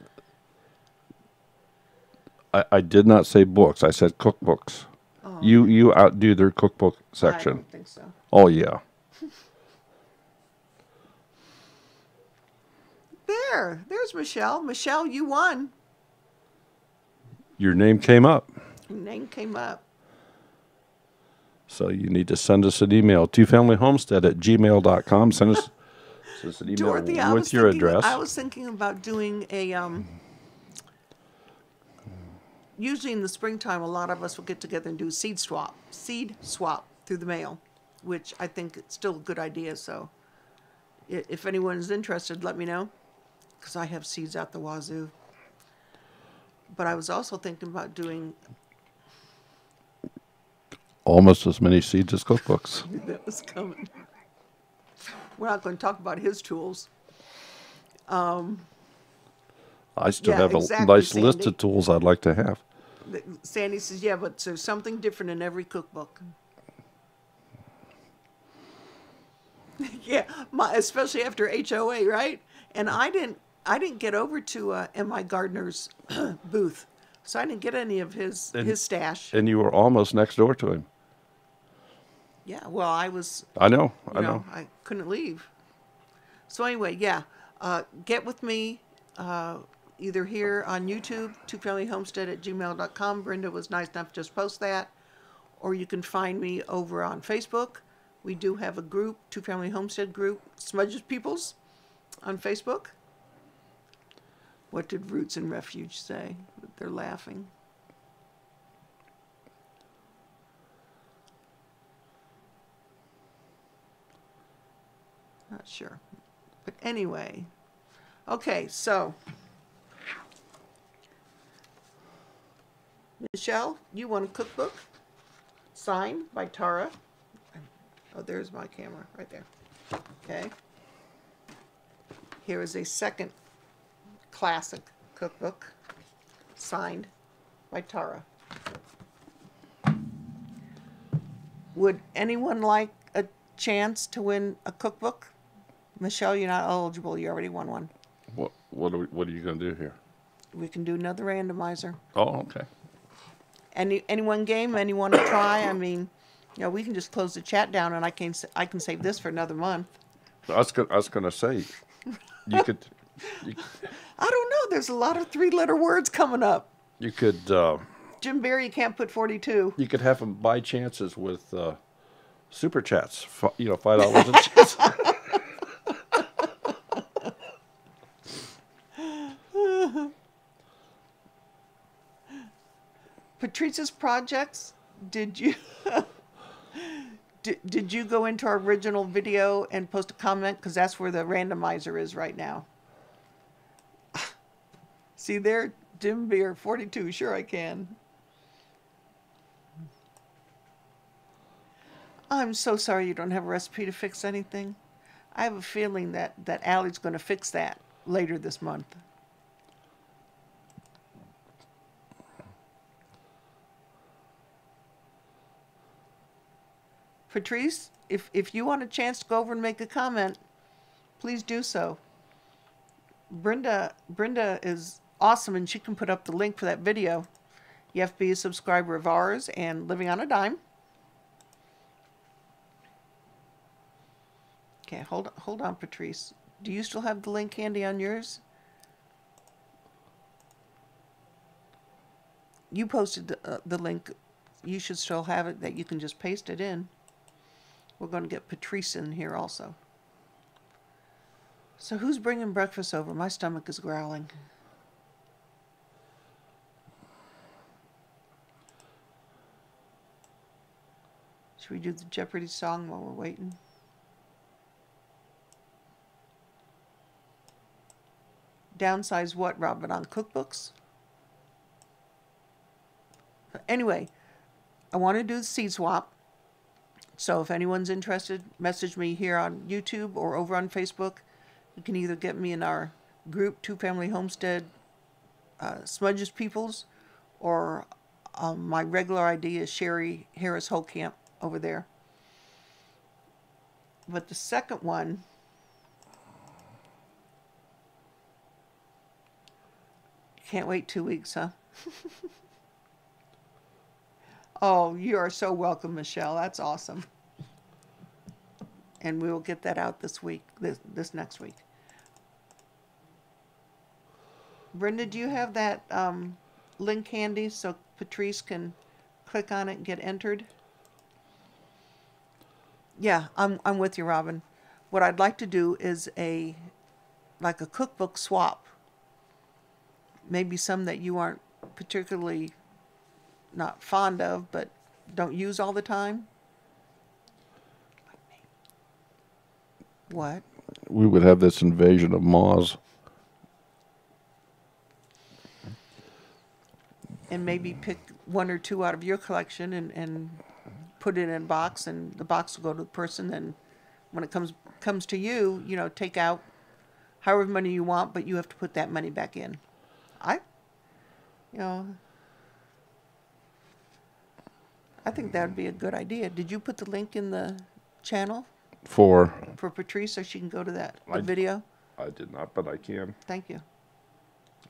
I did not say books. I said cookbooks. Oh. You outdo their cookbook I section. don't think so. Oh, yeah. There's Michelle. Michelle, you won. Your name came up. Your name came up. So you need to send us an email, twofamilyhomestead@gmail.com. Send us an email Dorothy, I with your address. I was thinking about doing a, usually in the springtime, a lot of us will get together and do seed swap through the mail, which I think it's still a good idea. So if anyone is interested, let me know, because I have seeds out the wazoo. But I was also thinking about doing... almost as many seeds as cookbooks. That was coming. We're not going to talk about his tools. I still Yeah, have a exactly, nice list Sandy. of tools I'd like to have. Sandy says, yeah, but there's something different in every cookbook. Yeah, especially after HOA, right? And I didn't get over to M.I. Gardner's booth, so I didn't get any of his stash. And you were almost next door to him. Yeah, well, I was, I know. you know, I couldn't leave. So anyway, yeah, get with me either here on YouTube, twofamilyhomestead@gmail.com. Brenda was nice enough to just post that. Or you can find me over on Facebook. We do have a group, Two Family Homestead group, Smudges Peoples on Facebook. What did Roots and Refuge say? They're laughing. Not sure. But anyway. Okay, so. Michelle, you want a cookbook? Signed by Tara. Oh, there's my camera right there. Okay. Here is a second classic cookbook signed by Tara. Would anyone like a chance to win a cookbook? Michelle, you're not eligible. You already won one. What are you going to do here? We can do another randomizer. Oh, okay. Anyone game? Anyone to try? I mean, you know, we can just close the chat down, and I can save this for another month. I was going to say, you could. I don't know. There's a lot of 3-letter words coming up. You could. Jim Barry, you can't put 42. You could have them buy chances with super chats. $5 a chance. Patrice's projects. Did you did you go into our original video and post a comment? Because that's where the randomizer is right now. See there, Jim Beer 42. Sure, I can. I'm so sorry you don't have a recipe to fix anything. I have a feeling that Allie's going to fix that later this month. Patrice, if you want a chance to go over and make a comment, please do so. Brenda is awesome, and she can put up the link for that video. You have to be a subscriber of ours and living on a dime. Okay, hold on, Patrice. Do you still have the link handy on yours? You posted the link. You should still have it, that you can just paste it in. We're going to get Patrice in here also. So who's bringing breakfast over? My stomach is growling. Should we do the Jeopardy song while we're waiting? Downsize what, Robin, on cookbooks? Anyway, I want to do the seed swap. So if anyone's interested, message me here on YouTube or over on Facebook. You can either get me in our group, Two Family Homestead Smudges Peoples, or my regular ID is Sherry Harris Holcamp over there. But the second one, can't wait 2 weeks, huh? Oh, you are so welcome, Michelle. That's awesome. And we will get that out this week, this next week. Brenda, do you have that link handy so Patrice can click on it and get entered? Yeah, I'm with you, Robin. What I'd like to do is like a cookbook swap. Maybe some that you aren't particularly not fond of, but don't use all the time. What? We would have this invasion of moths. And maybe pick one or two out of your collection and put it in a box, and the box will go to the person. Then when it comes to you, you know, take out however money you want, but you have to put that money back in. You know, I think that would be a good idea. Did you put the link in the channel For Patrice so she can go to the video? I did not, but I can. Thank you.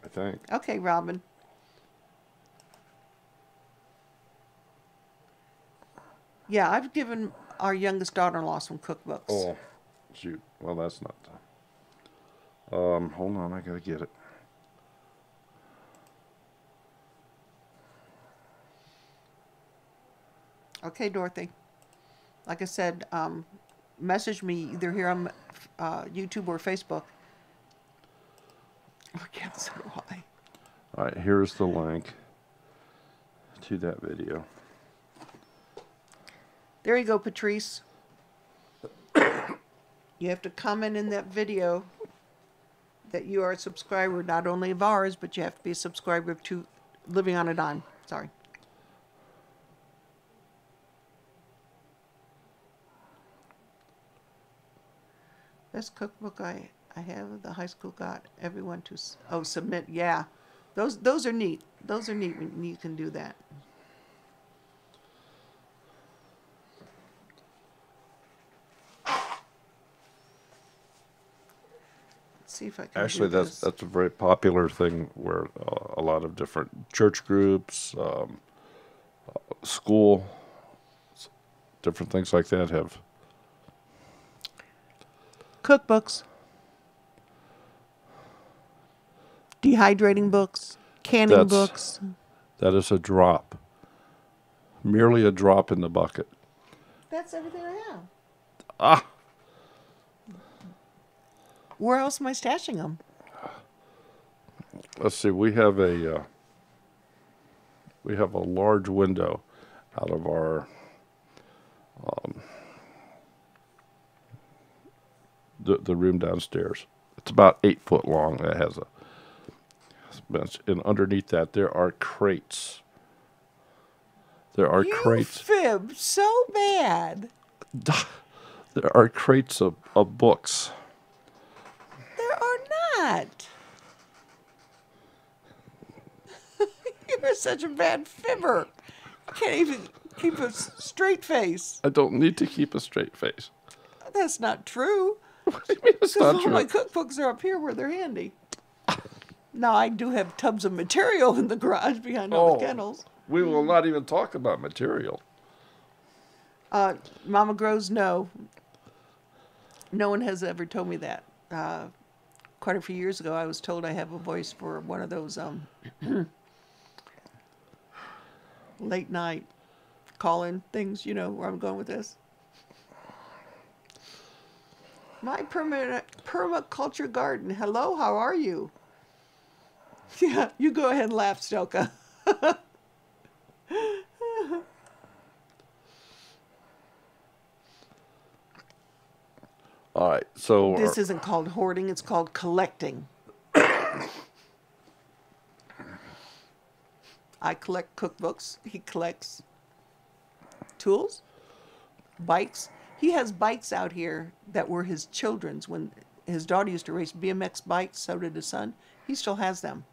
I think. Okay, Robin. Yeah, I've given our youngest daughter-in-law some cookbooks. Oh, shoot. Well, that's not. Hold on, I gotta get it. Okay, Dorothy. Like I said, message me either here on YouTube or Facebook. I can't say why. All right, here's the link to that video. There you go, Patrice. You have to comment in that video that you are a subscriber, not only of ours, but you have to be a subscriber to Living on a Dime. Sorry. Best cookbook I have, the high school got everyone to submit. Yeah, those are neat. Those are neat when you can do that. Let's see if I can. Actually, do this. that's a very popular thing where a lot of different church groups, school, different things like that have cookbooks, dehydrating books, canning books. That is a drop. Merely a drop in the bucket. That's everything I have. Ah! Where else am I stashing them? Let's see. We have a large window out of our the room downstairs. It's about 8 foot long. It has a bench, and underneath that there are crates. There are crates. You fib so bad. There are crates of books. There are not. You're such a bad fibber. You can't even keep a straight face. I don't need to keep a straight face. That's not true. What do you mean it's not all true? my cookbooks are up here where they're handy. Now, I do have tubs of material in the garage behind all the kennels. We will not even talk about material. Mama Grows, no. No one has ever told me that. Quite a few years ago, I was told I have a voice for one of those late night call-in things. You know where I'm going with this. My permaculture garden. Hello, how are you? Yeah, you go ahead and laugh, Stelka. All right, so This isn't called hoarding, it's called collecting. I collect cookbooks. He collects tools, bikes. He has bikes out here that were his children's. When his daughter used to race BMX bikes, so did his son. He still has them.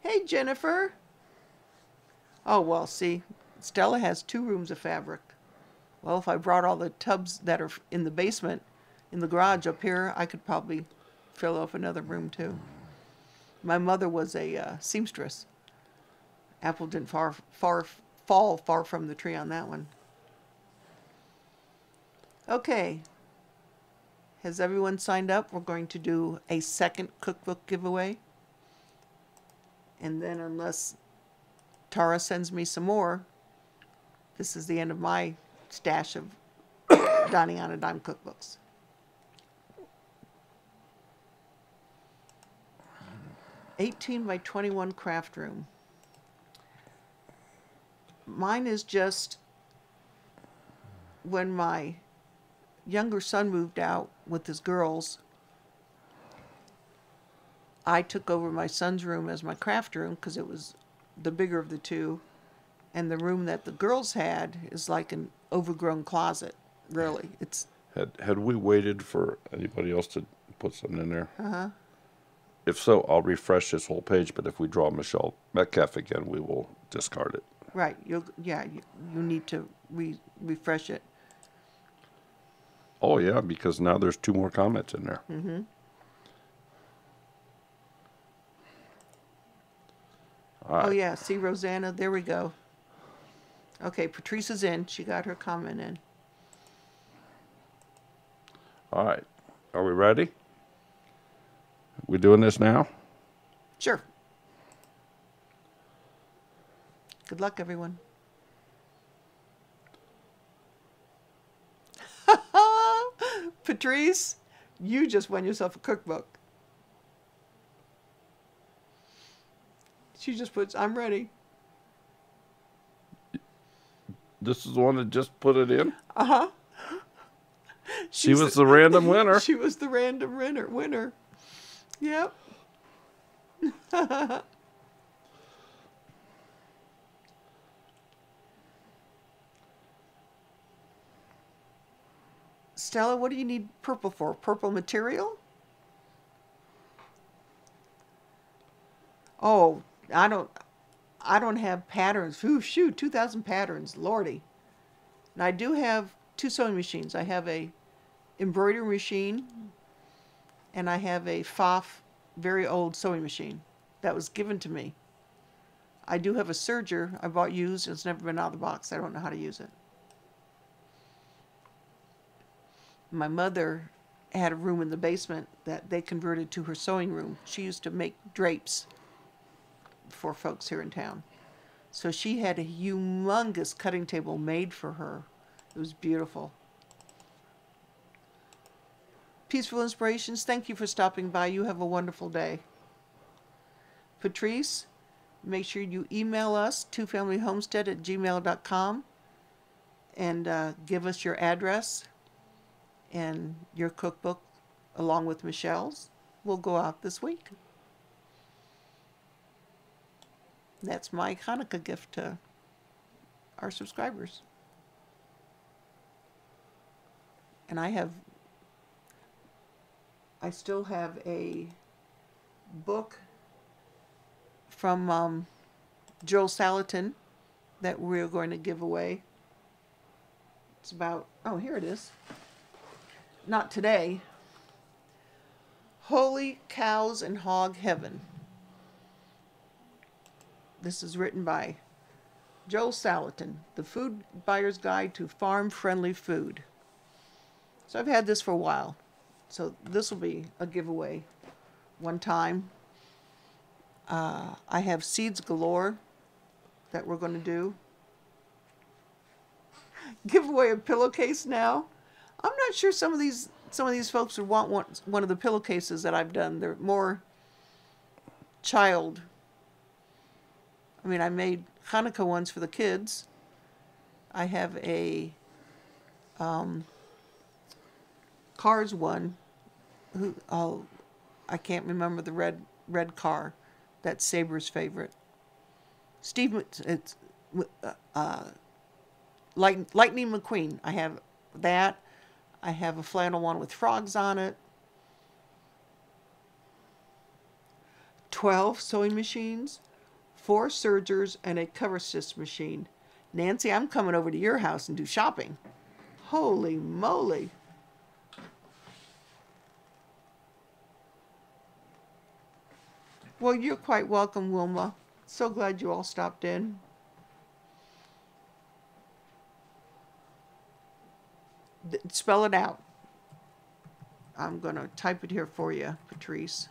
Hey, Jennifer. Oh, well, see, Stella has 2 rooms of fabric. Well, if I brought all the tubs that are in the basement, in the garage up here, I could probably fill up another room, too. My mother was a seamstress. Apple didn't fall far from the tree on that one. Okay. Has everyone signed up? We're going to do a second cookbook giveaway. And then unless Tara sends me some more, this is the end of my stash of Dining on a Dime cookbooks. $18 by $21 craft room. Mine is just when my younger son moved out with his girls, I took over my son's room as my craft room because it was the bigger of the two. And the room that the girls had is like an overgrown closet, really. It's Had we waited for anybody else to put something in there? If so, I'll refresh this whole page, but if we draw Michelle Metcalf again, we will discard it. right. You need to refresh it. Oh, yeah, because now there's 2 more comments in there. All right. Oh, yeah. See, Rosanna? There we go. Okay, Patrice is in. She got her comment in. All right. Are we ready? We doing this now? Sure. Good luck, everyone. Patrice, you just won yourself a cookbook. She just puts, I'm ready. This is the one that just put it in? Uh-huh. She was the random winner. She was the random winner. Yep. Stella, what do you need purple for? Purple material? Oh, I don't have patterns. Ooh, shoot, 2,000 patterns, lordy. And I do have 2 sewing machines. I have a embroidery machine, and I have a Pfaff very old sewing machine that was given to me. I do have a serger I bought used. It's never been out of the box. I don't know how to use it. My mother had a room in the basement that they converted to her sewing room. She used to make drapes for folks here in town. So she had a humongous cutting table made for her. It was beautiful. Peaceful Inspirations, thank you for stopping by. You have a wonderful day. Patrice, make sure you email us, twofamilyhomestead@gmail.com, and give us your address and your cookbook along with Michelle's. Will go out this week. That's my Hanukkah gift to our subscribers. And I still have a book from Joel Salatin that we're going to give away. It's about, oh, here it is. Not today. Holy Cows and Hog Heaven. This is written by Joel Salatin, The Food Buyer's Guide to Farm-Friendly Food. So I've had this for a while. So this will be a giveaway one time. I have seeds galore that we're going to do. Give away a pillowcase now. I'm not sure some of these folks would want one of the pillowcases that I've done. They're more child. I mean, I made Hanukkah ones for the kids. I have a Cars one. I can't remember the red car. That's Saber's favorite. Steve, it's Lightning McQueen. I have that. I have a flannel one with frogs on it. 12 sewing machines, 4 sergers, and a cover stitch machine. Nancy, I'm coming over to your house and do shopping. Holy moly. Well, you're quite welcome, Wilma. So glad you all stopped in. Spell it out. I'm going to type it here for you, Patrice.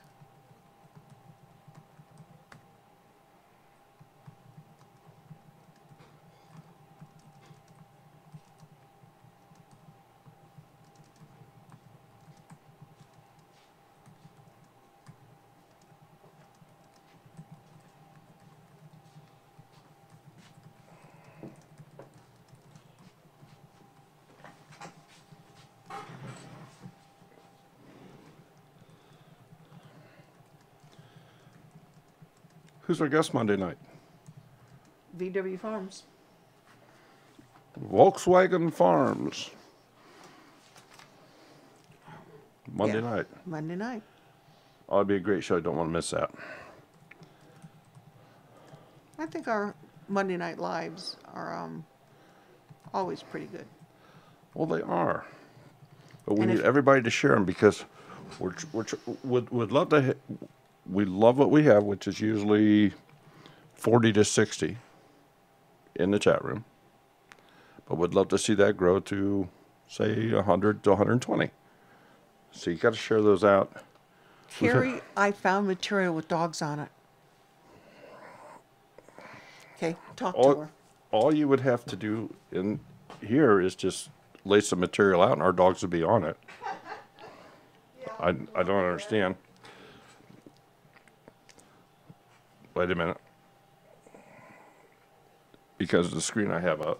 Who's our guest Monday night? VW Farms. Volkswagen Farms. Monday Yeah, night. Monday night. Oh, it'll be a great show. I don't want to miss that. I think our Monday night lives are always pretty good. Well, they are. But we And need if- everybody to share them because we'd love to. We love what we have, which is usually 40 to 60 in the chat room. But we'd love to see that grow to, say, 100 to 120. So you got to share those out. Carrie, I found material with dogs on it. Okay, talk to her. All you would have to do in here is just lay some material out and our dogs would be on it. I don't understand. Wait a minute. Because the screen I have up.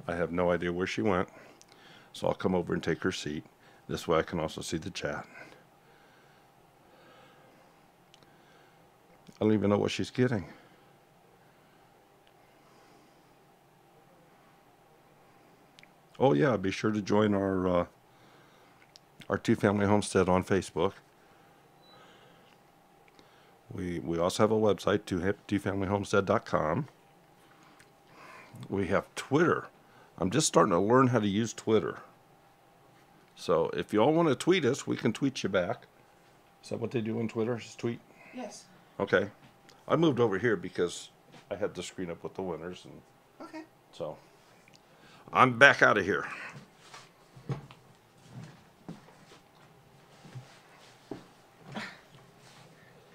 I have no idea where she went. So I'll come over and take her seat. This way I can also see the chat. I don't even know what she's getting. Oh yeah, be sure to join our two-family homestead on Facebook. We also have a website, twofamilyhomestead.com. We have Twitter. I'm just starting to learn how to use Twitter. So if you all want to tweet us, we can tweet you back. Is that what they do on Twitter? Just tweet? Yes. Okay. I moved over here because I had the screen up with the winners, and Okay. so I'm back out of here.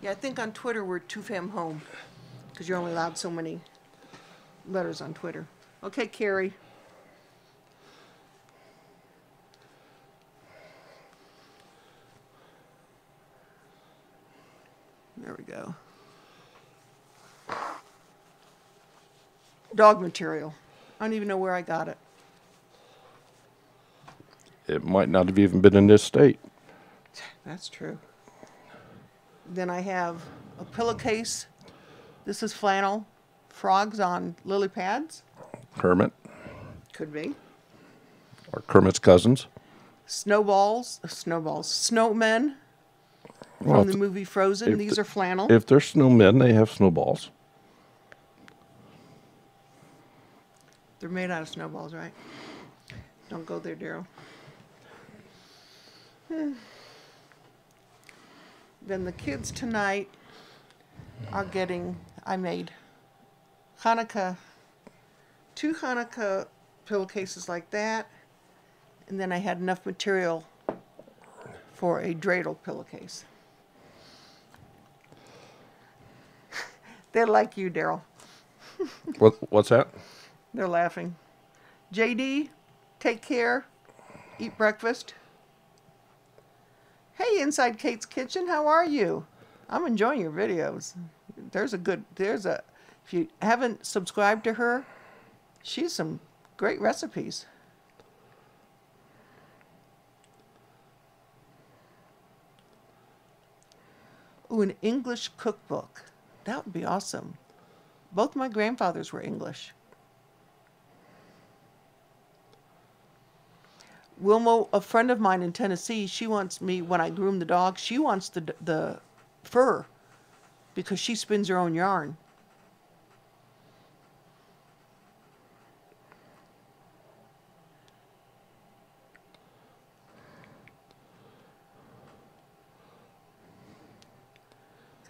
Yeah, I think on Twitter we're two-fam home because you're only allowed so many letters on Twitter. Okay, Carrie. There we go. Dog material. I don't even know where I got it. It might not have even been in this state. That's true. Then I have a pillowcase. This is flannel. Frogs on lily pads. Kermit, Could be. or Kermit's cousins. Snowmen Well, from the movie Frozen. if These the- are flannel. If they're snowmen, they have snowballs. They're made out of snowballs, right? Don't go there, Daryl. Then the kids tonight are getting, I made Hanukkah, 2 Hanukkah pillowcases like that, and then I had enough material for a dreidel pillowcase. They're like you, Daryl. What's that? They're laughing. JD, take care. Eat breakfast. Hey, Inside Kate's Kitchen, how are you? I'm enjoying your videos. If you haven't subscribed to her, she has some great recipes. Ooh, an English cookbook. That would be awesome. Both my grandfathers were English. Wilma, a friend of mine in Tennessee, she wants me, when I groom the dog, she wants the fur because she spins her own yarn.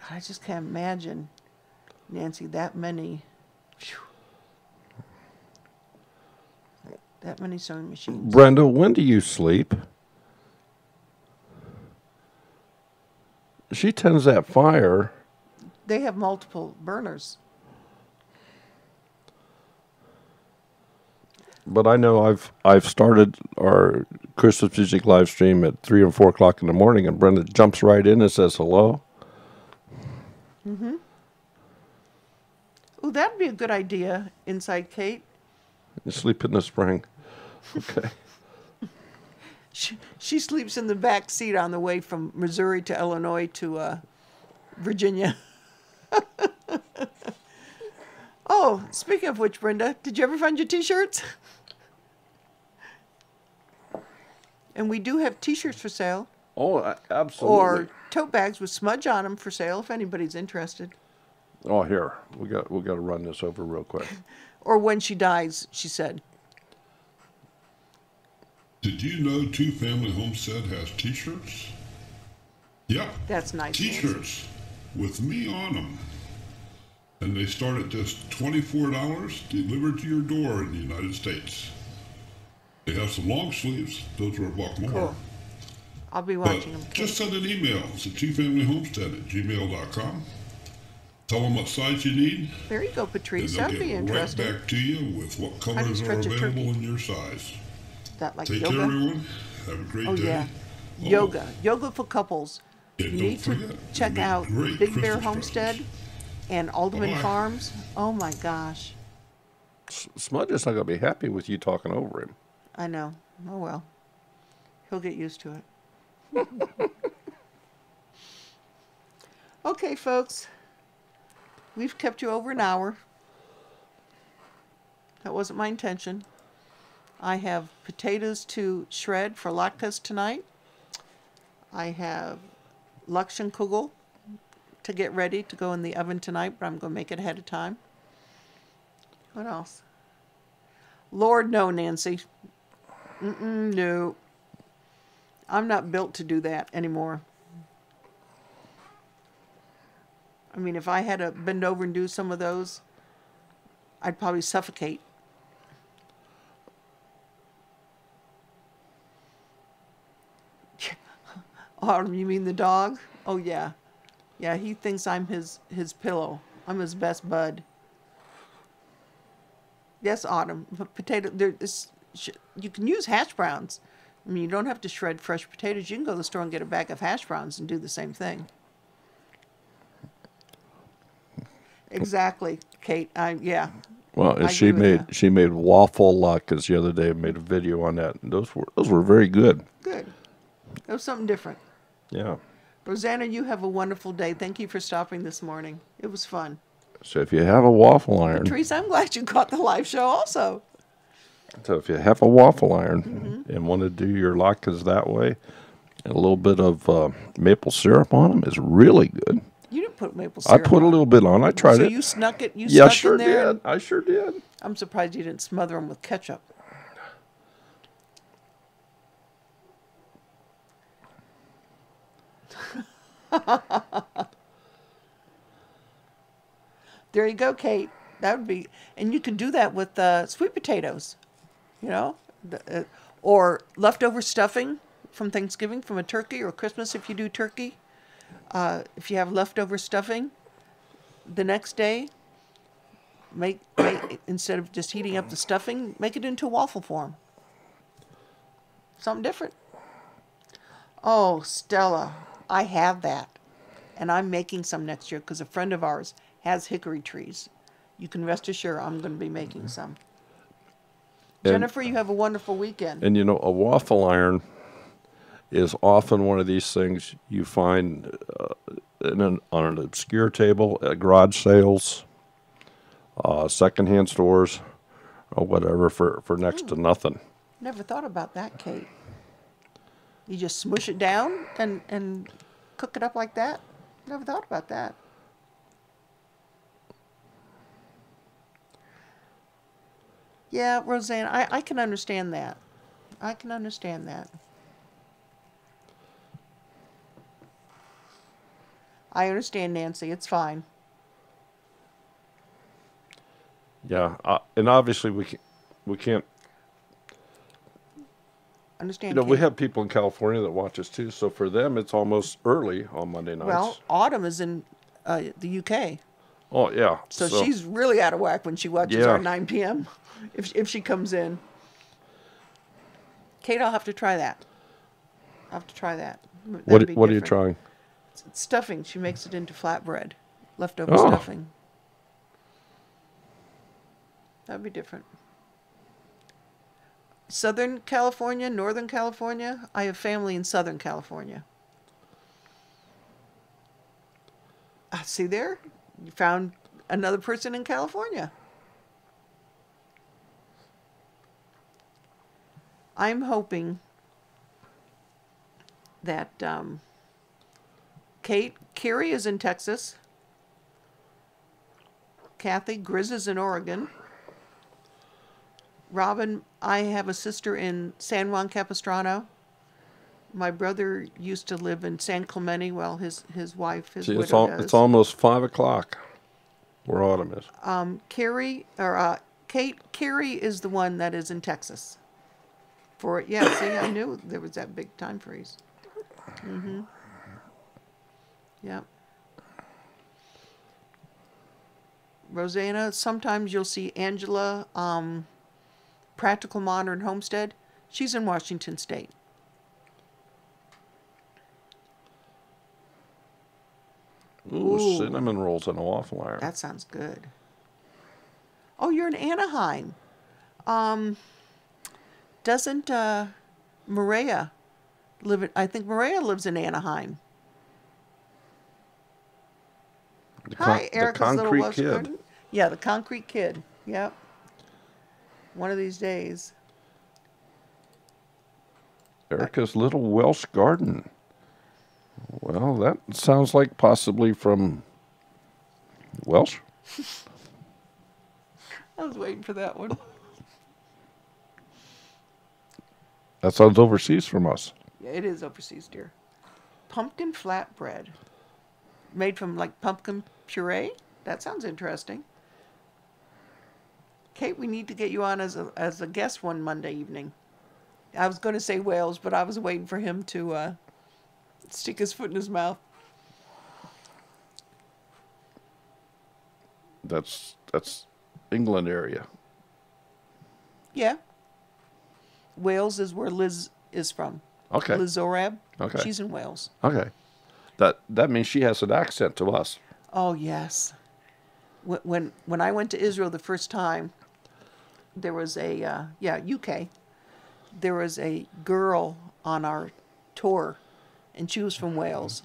God, I just can't imagine, Nancy, that many sewing machines. Brenda, when do you sleep? She tends that fire. They have multiple burners. But I know I've started our Christmas music live stream at 3 and 4 o'clock in the morning, and Brenda jumps right in and says hello. Mm-hmm. Oh, that'd be a good idea, Inside Kate. You sleep in the spring. Okay. She sleeps in the back seat on the way from Missouri to Illinois to Virginia. Oh, speaking of which, Brenda, did you ever find your t-shirts? And we do have t-shirts for sale. Oh, absolutely. Or tote bags with smudge on them for sale if anybody's interested. Oh, here. We got to run this over real quick. Or when she dies, she said. Did you know Two Family Homestead has t-shirts? Yep. That's nice. T-shirts with me on them. And they start at just $24 delivered to your door in the United States. They have some long sleeves. Those are a buck more. Cool. I'll be watching them. Just send an email to twofamilyhomestead@gmail.com. Tell them what size you need. There you go, Patrice. And That'd be they'll get interesting. right back to you with what colors are stretch a available turkey? in your size. That like Take yoga? care, everyone. Have a great Oh day. yeah, Oh, yoga. Yoga for couples. Yeah, You don't need to forget, check they make out great Big Bear Christmas Homestead presents. and Alderman Bye-bye. Farms. Oh my gosh. Smudge is not going to be happy with you talking over him. I know. Oh well. He'll get used to it. Okay, folks. We've kept you over an hour. That wasn't my intention. I have potatoes to shred for latkes tonight. I have Kugel to get ready to go in the oven tonight, but I'm going to make it ahead of time. What else? Lord, no, Nancy. No. I'm not built to do that anymore. I mean, if I had to bend over and do some of those, I'd probably suffocate. Autumn, you mean the dog? Oh, yeah. Yeah, he thinks I'm his pillow. I'm his best bud. Yes, Autumn. Potato. You can use hash browns. I mean, you don't have to shred fresh potatoes. You can go to the store and get a bag of hash browns and do the same thing. Exactly, Kate. Yeah. Well, and she made waffle latkes the other day. Made a video on that. And those were very good. Good. That was something different. Yeah. Rosanna, you have a wonderful day. Thank you for stopping this morning. It was fun. So if you have a waffle iron, Patrice, I'm glad you caught the live show also. so if you have a waffle iron and want to do your latkes that way, and a little bit of maple syrup on them is really good. You didn't put maple syrup I put a little bit on. I tried so it. you snuck it? You Yeah, I snuck sure in there did. and- I sure did. I'm surprised you didn't smother them with ketchup. There you go, Kate. That would be, and you can do that with sweet potatoes, you know, or leftover stuffing from Thanksgiving, from a turkey, or Christmas if you do turkey. If you have leftover stuffing, the next day, make instead of just heating up the stuffing, make it into waffle form. Something different. Oh, Stella, I have that. And I'm making some next year because a friend of ours has hickory trees. You can rest assured I'm going to be making some. Jennifer, you have a wonderful weekend. And you know, a waffle iron is often one of these things you find on an obscure table at garage sales, secondhand stores, or whatever for next to nothing. Never thought about that, Kate. You just smush it down and cook it up like that? Never thought about that. Yeah, Roseanne, I can understand that. I can understand that. I understand, Nancy. It's fine. Yeah, and obviously we can't. Understand. You know, we Kate. have people in California that watch us too, so for them it's almost early on Monday nights. Well, Autumn is in the UK. Oh yeah. So she's really out of whack when she watches our Yeah. 9 p.m. If she comes in. Kate, I'll have to try that. I'll have to try that. That'd be What are you different. trying? It's stuffing. She makes it into flatbread. Leftover Oh. stuffing. That'd be different. Southern California, Northern California. I have family in Southern California. See there? You found another person in California. I'm hoping that Carrie is in Texas. Kathy, Grizz is in Oregon. Robin, I have a sister in San Juan Capistrano. My brother used to live in San Clemente. Well, his wife, his widow does. It's almost 5 o'clock where Autumn is. Carrie, or Carrie is the one that is in Texas. Yeah, see, I knew there was that big time freeze. Mm-hmm. Yep. Rosanna, sometimes you'll see Angela, Practical Modern Homestead. She's in Washington State. Ooh, cinnamon rolls in a waffle iron. That sounds good. Oh, you're in Anaheim. Doesn't Maria live in, I think Maria lives in Anaheim. Hi, Erica's little concrete Welsh kid. garden. Yeah, the concrete kid. Yep. One of these days. Erica's little Welsh garden. Well, that sounds like possibly from Welsh. I was waiting for that one. That sounds overseas from us. Yeah, it is overseas, dear. Pumpkin flatbread. Made from, like, pumpkin puree? That sounds interesting. Kate, we need to get you on as a guest one Monday evening. I was going to say Wales, but I was waiting for him to stick his foot in his mouth. That's England area. Yeah. Wales is where Liz is from. Okay. Liz Zorab. Okay. She's in Wales. Okay. That means she has an accent to us. Oh, yes. When I went to Israel the first time, there was UK. There was a girl on our tour, and she was from Wales.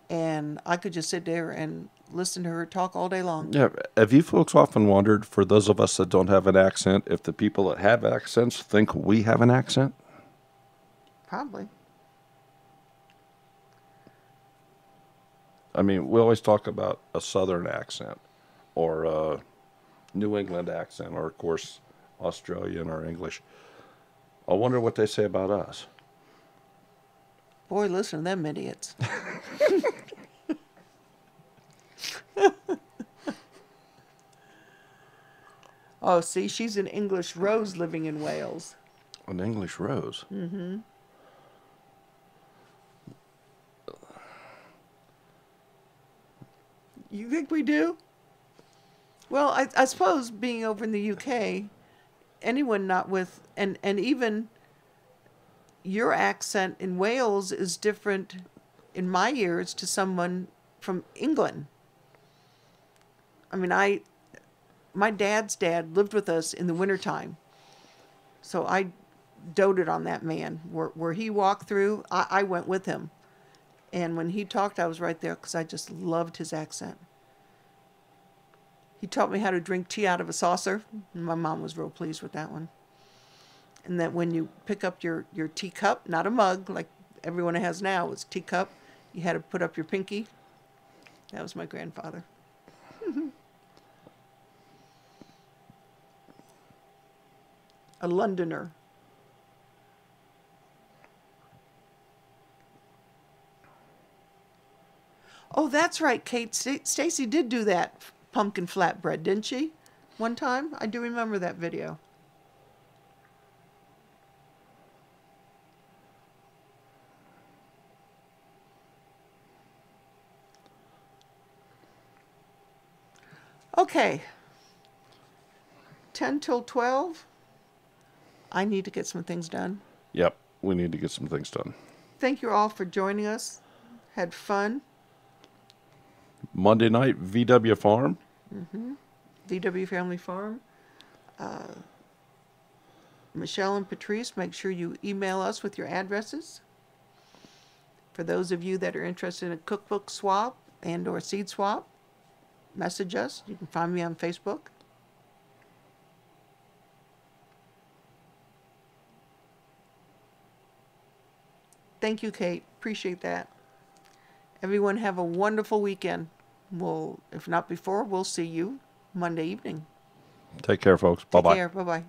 And I could just sit there and listen to her talk all day long. Yeah. Have you folks often wondered, for those of us that don't have an accent, if the people that have accents think we have an accent? Probably. I mean, we always talk about a Southern accent or a New England accent or, of course, Australian or English. I wonder what they say about us. Boy, listen to them idiots. Oh, see, she's an English rose living in Wales. An English rose? Mm-hmm. You think we do? Well, I suppose being over in the UK, anyone not with, and even your accent in Wales is different in my ears to someone from England. I mean, my dad's dad lived with us in the wintertime. So I doted on that man. Where he walked through, I went with him. And when he talked, I was right there because I just loved his accent. He taught me how to drink tea out of a saucer. And my mom was real pleased with that one. And that when you pick up your teacup, not a mug like everyone has now, it's teacup, you had to put up your pinky. That was my grandfather. A Londoner. Oh, that's right, Kate. Stacy did do that pumpkin flatbread, didn't she? One time? I do remember that video. Okay. 10 till 12. I need to get some things done. Yep, we need to get some things done. Thank you all for joining us. Had fun. Monday night, VW Farm. Mm-hmm. VW Family Farm. Michelle and Patrice, make sure you email us with your addresses. For those of you that are interested in a cookbook swap, and or seed swap, message us. You can find me on Facebook. Thank you, Kate. Appreciate that. Everyone have a wonderful weekend. If not before, we'll see you Monday evening. Take care, folks. Take Bye-bye. care. Bye-bye.